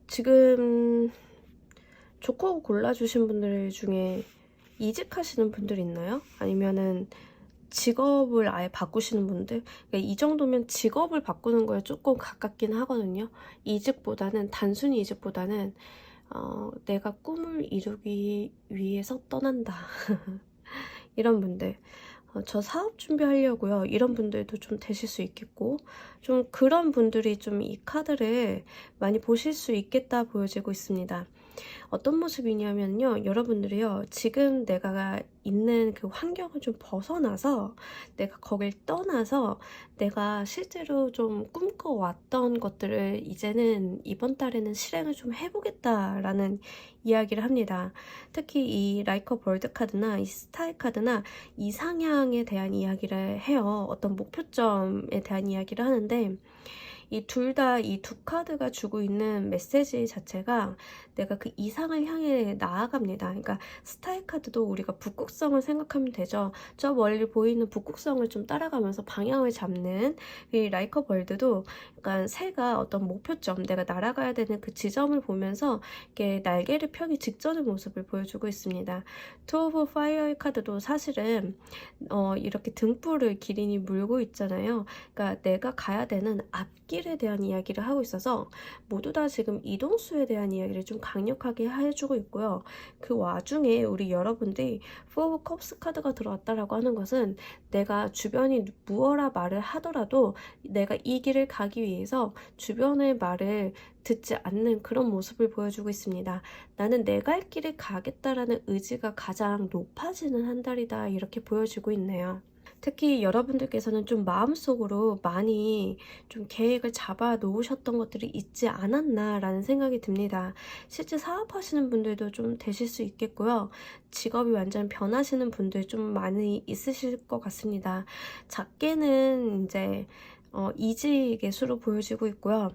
지금 조커 골라주신 분들 중에 이직하시는 분들 있나요? 아니면은 직업을 아예 바꾸시는 분들? 그러니까 이 정도면 직업을 바꾸는 거에 조금 가깝긴 하거든요. 이직보다는, 단순히 이직보다는 내가 꿈을 이루기 위해서 떠난다. 이런 분들. 저 사업 준비하려고요. 이런 분들도 좀 되실 수 있겠고, 좀 그런 분들이 좀 이 카드를 많이 보실 수 있겠다 보여지고 있습니다. 어떤 모습이냐면요, 여러분들이요, 지금 내가 있는 그 환경을 좀 벗어나서, 내가 거길 떠나서 내가 실제로 좀 꿈꿔왔던 것들을 이제는 이번 달에는 실행을 좀 해보겠다라는 이야기를 합니다. 특히 이 라이커 벌드 카드나 이 스타일 카드나 이상향에 대한 이야기를 해요. 어떤 목표점에 대한 이야기를 하는데, 이 둘 다 이 두 카드가 주고 있는 메시지 자체가 내가 그 이상을 향해 나아갑니다. 그러니까 스타일 카드도 우리가 북극성을 생각하면 되죠. 저 멀리 보이는 북극성을 좀 따라가면서 방향을 잡는, 이 라이커 벌드도 약간 새가 어떤 목표점, 내가 날아가야 되는 그 지점을 보면서 이렇게 날개를 펴기 직전의 모습을 보여주고 있습니다. 투 오브 파이어의 카드도 사실은 이렇게 등불을 기린이 물고 있잖아요. 그러니까 내가 가야 되는 앞길에 대한 이야기를 하고 있어서 모두 다 지금 이동수에 대한 이야기를 좀 강력하게 해주고 있고요. 그 와중에 우리 여러분들이 포 오브 컵스 카드가 들어왔다라고 하는 것은 내가 주변이 무어라 말을 하더라도 내가 이 길을 가기 위해서 주변의 말을 듣지 않는 그런 모습을 보여주고 있습니다. 나는 내 갈 길을 가겠다라는 의지가 가장 높아지는 한 달이다, 이렇게 보여지고 있네요. 특히 여러분들께서는 좀 마음속으로 많이 좀 계획을 잡아 놓으셨던 것들이 있지 않았나라는 생각이 듭니다. 실제 사업하시는 분들도 좀 되실 수 있겠고요. 직업이 완전 변하시는 분들 좀 많이 있으실 것 같습니다. 작게는 이제 이직의 수로 보여지고 있고요.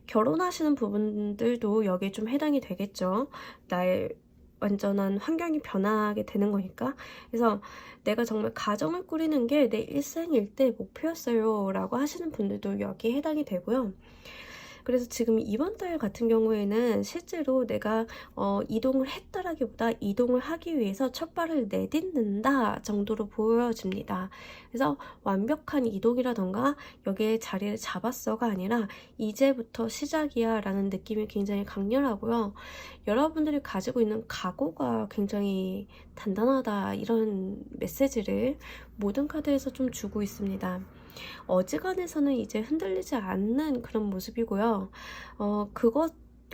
결혼하시는 부분들도 여기에 좀 해당이 되겠죠. 나의 완전한 환경이 변하게 되는 거니까. 그래서 내가 정말 가정을 꾸리는 게 내 일생일대 목표였어요 라고 하시는 분들도 여기에 해당이 되고요. 그래서 지금 이번 달 같은 경우에는 실제로 내가 이동을 했다라기보다 이동을 하기 위해서 첫 발을 내딛는다 정도로 보여집니다. 그래서 완벽한 이동이라던가 여기에 자리를 잡았어가 아니라 이제부터 시작이야 라는 느낌이 굉장히 강렬하고요. 여러분들이 가지고 있는 각오가 굉장히 단단하다, 이런 메시지를 모든 카드에서 좀 주고 있습니다. 어지간해서는 이제 흔들리지 않는 그런 모습이고요.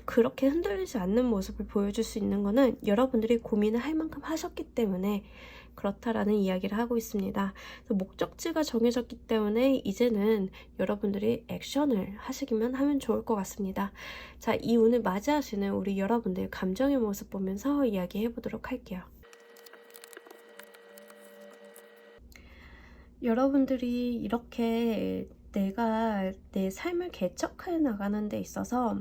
그렇게 흔들리지 않는 모습을 보여줄 수 있는 거는 여러분들이 고민을 할 만큼 하셨기 때문에 그렇다라는 이야기를 하고 있습니다. 그래서 목적지가 정해졌기 때문에 이제는 여러분들이 액션을 하시기만 하면 좋을 것 같습니다. 자, 이 운을 맞이하시는 우리 여러분들 감정의 모습 보면서 이야기해 보도록 할게요. 여러분들이 이렇게 내가 내 삶을 개척해 나가는 데 있어서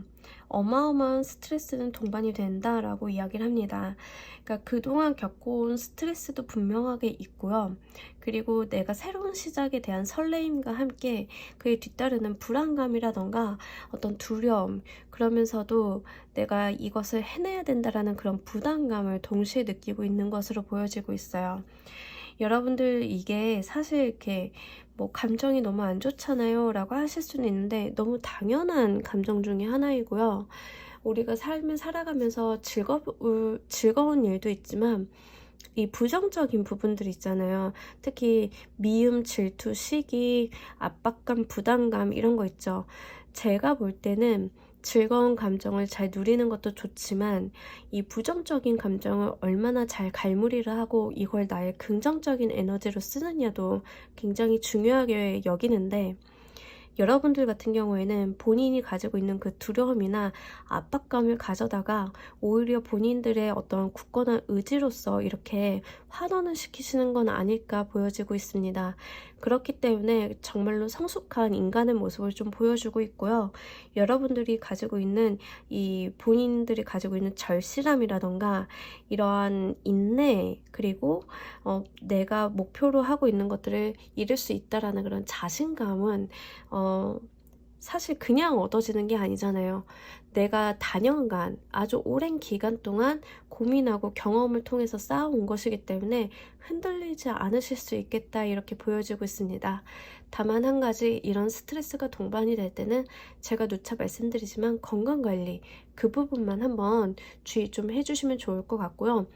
어마어마한 스트레스는 동반이 된다라고 이야기를 합니다. 그러니까 그동안 겪어온 스트레스도 분명하게 있고요. 그리고 내가 새로운 시작에 대한 설레임과 함께 그에 뒤따르는 불안감이라던가 어떤 두려움, 그러면서도 내가 이것을 해내야 된다라는 그런 부담감을 동시에 느끼고 있는 것으로 보여지고 있어요. 여러분들 이게 사실 이렇게 뭐 감정이 너무 안 좋잖아요 라고 하실 수는 있는데 너무 당연한 감정 중에 하나이고요. 우리가 삶을 살아가면서 즐거운 일도 있지만 이 부정적인 부분들 있잖아요. 특히 미움, 질투, 시기, 압박감, 부담감 이런 거 있죠. 제가 볼 때는 즐거운 감정을 잘 누리는 것도 좋지만 이 부정적인 감정을 얼마나 잘 갈무리를 하고 이걸 나의 긍정적인 에너지로 쓰느냐도 굉장히 중요하게 여기는데, 여러분들 같은 경우에는 본인이 가지고 있는 그 두려움이나 압박감을 가져다가 오히려 본인들의 어떤 굳건한 의지로서 이렇게 환원을 시키시는 건 아닐까 보여지고 있습니다. 그렇기 때문에 정말로 성숙한 인간의 모습을 좀 보여주고 있고요. 여러분들이 가지고 있는 이 본인들이 가지고 있는 절실함이라던가 이러한 인내, 그리고 내가 목표로 하고 있는 것들을 이룰 수 있다라는 그런 자신감은 사실 그냥 얻어지는 게 아니잖아요. 내가 다년간 아주 오랜 기간 동안 고민하고 경험을 통해서 쌓아온 것이기 때문에 흔들리지 않으실 수 있겠다 이렇게 보여지고 있습니다. 다만 한 가지 이런 스트레스가 동반이 될 때는 제가 누차 말씀드리지만 건강관리 그 부분만 한번 주의 좀 해주시면 좋을 것 같고요.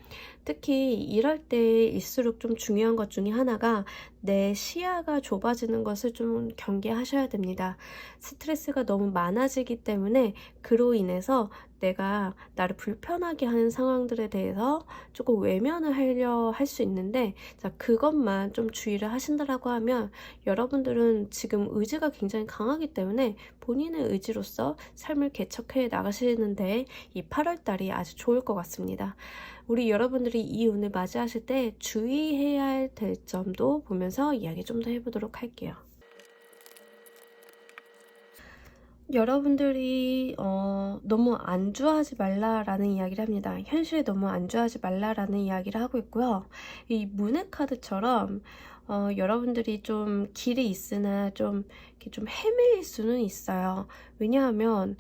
특히 이럴 때일수록 좀 중요한 것 중에 하나가 내 시야가 좁아지는 것을 좀 경계하셔야 됩니다. 스트레스가 너무 많아지기 때문에 그로 인해서 내가 나를 불편하게 하는 상황들에 대해서 조금 외면을 하려 할 수 있는데, 자, 그것만 좀 주의를 하신다라고 하면 여러분들은 지금 의지가 굉장히 강하기 때문에 본인의 의지로서 삶을 개척해 나가시는데 이 8월달이 아주 좋을 것 같습니다. 우리 여러분들이 이 운을 맞이하실 때 주의해야 될 점도 보면서 이야기 좀 더 해보도록 할게요. 여러분들이 너무 안주하지 말라라는 이야기를 합니다. 현실에 너무 안주하지 말라라는 이야기를 하고 있고요. 이 문의 카드처럼 여러분들이 좀 길이 있으나 좀 이렇게 좀 헤매일 수는 있어요. 왜냐하면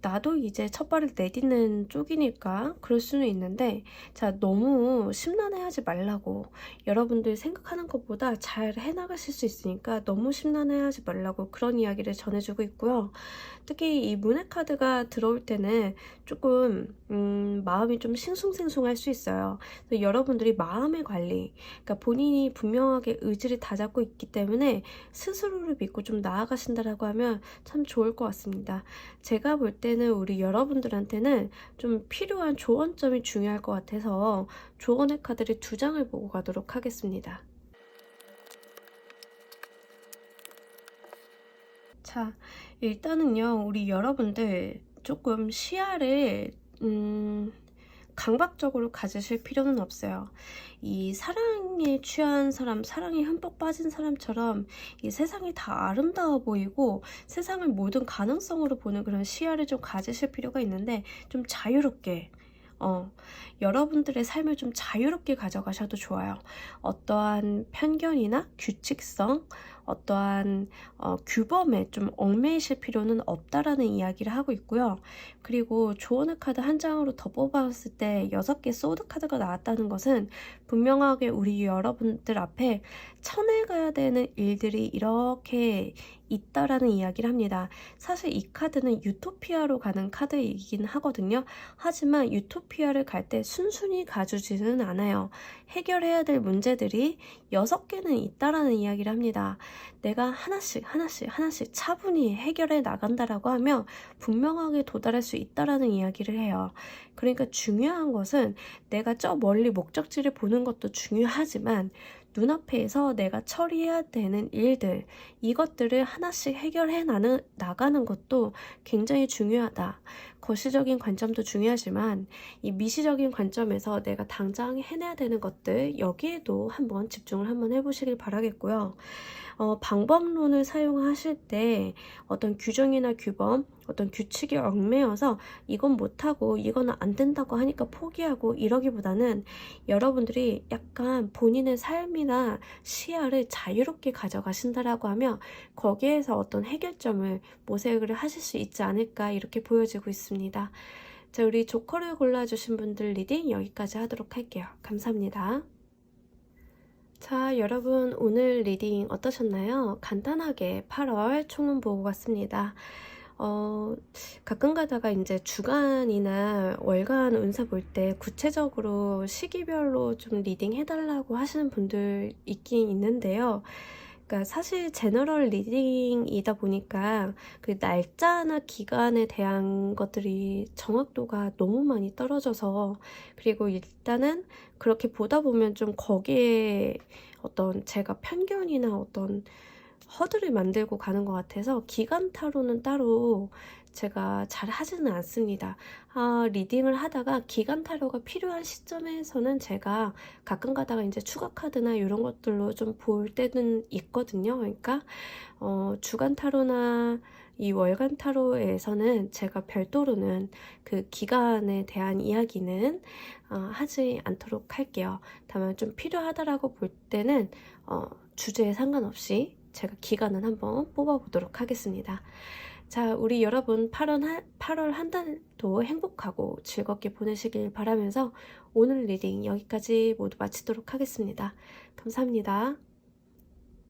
나도 이제 첫 발을 내딛는 쪽이니까 그럴 수는 있는데, 자, 너무 심란해하지 말라고. 여러분들 생각하는 것보다 잘 해나가실 수 있으니까 너무 심란해하지 말라고 그런 이야기를 전해주고 있고요. 특히 이 문의 카드가 들어올 때는 조금 마음이 좀 싱숭생숭할 수 있어요. 그래서 여러분들이 마음의 관리, 그러니까 본인이 분명하게 의지를 다잡고 있기 때문에 스스로를 믿고 좀 나아가신다라고 하면 참 좋을 것 같습니다. 제가 볼 때는 우리 여러분들한테는 좀 필요한 조언점이 중요할 것 같아서 조언의 카드를 2장을 보고 가도록 하겠습니다. 자, 일단은요, 우리 여러분들 조금 시야를 강박적으로 가지실 필요는 없어요. 이 사랑에 취한 사람, 사랑에 흠뻑 빠진 사람처럼 이 세상이 다 아름다워 보이고 세상을 모든 가능성으로 보는 그런 시야를 좀 가지실 필요가 있는데, 좀 자유롭게 여러분들의 삶을 좀 자유롭게 가져가셔도 좋아요. 어떠한 편견이나 규칙성, 어떠한 규범에 좀 얽매이실 필요는 없다라는 이야기를 하고 있고요. 그리고 조언의 카드 한 장으로 더 뽑아봤을 때 6개 소드 카드가 나왔다는 것은 분명하게 우리 여러분들 앞에 쳐내가야 되는 일들이 이렇게 있다라는 이야기를 합니다. 사실 이 카드는 유토피아로 가는 카드이긴 하거든요. 하지만 유토피아를 갈 때 순순히 가주지는 않아요. 해결해야 될 문제들이 6개는 있다라는 이야기를 합니다. 내가 하나씩 차분히 해결해 나간다라고 하면 분명하게 도달할 수 있다라는 이야기를 해요. 그러니까 중요한 것은 내가 저 멀리 목적지를 보는 것도 중요하지만 눈앞에서 내가 처리해야 되는 일들, 이것들을 하나씩 해결해 나가는 것도 굉장히 중요하다. 거시적인 관점도 중요하지만 이 미시적인 관점에서 내가 당장 해내야 되는 것들, 여기에도 한번 집중을 한번 해보시길 바라겠고요. 방법론을 사용하실 때 어떤 규정이나 규범, 어떤 규칙에 얽매여서 이건 못하고 이거는 안 된다고 하니까 포기하고 이러기보다는 여러분들이 약간 본인의 삶이나 시야를 자유롭게 가져가신다라고 하면 거기에서 어떤 해결점을 모색을 하실 수 있지 않을까 이렇게 보여지고 있습니다. 자, 우리 조커를 골라주신 분들 리딩 여기까지 하도록 할게요. 감사합니다. 자, 여러분 오늘 리딩 어떠셨나요? 간단하게 8월 총운 보고 갔습니다. 가끔 가다가 이제 주간이나 월간 운세 볼 때 구체적으로 시기별로 좀 리딩 해달라고 하시는 분들 있긴 있는데요. 그러니까 사실 제너럴 리딩이다 보니까 그 날짜나 기간에 대한 것들이 정확도가 너무 많이 떨어져서, 그리고 일단은 그렇게 보다 보면 좀 거기에 어떤 제가 편견이나 어떤 허들을 만들고 가는 것 같아서 기간 타로는 따로 제가 잘 하지는 않습니다. 리딩을 하다가 기간 타로가 필요한 시점에서는 제가 가끔 가다가 이제 추가 카드나 이런 것들로 좀 볼 때는 있거든요. 그러니까 주간 타로나 이 월간 타로에서는 제가 별도로는 그 기간에 대한 이야기는 하지 않도록 할게요. 다만 좀 필요하다라고 볼 때는 주제에 상관없이 제가 기간은 한번 뽑아보도록 하겠습니다. 자, 우리 여러분 8월 한 달도 행복하고 즐겁게 보내시길 바라면서 오늘 리딩 여기까지 모두 마치도록 하겠습니다. 감사합니다.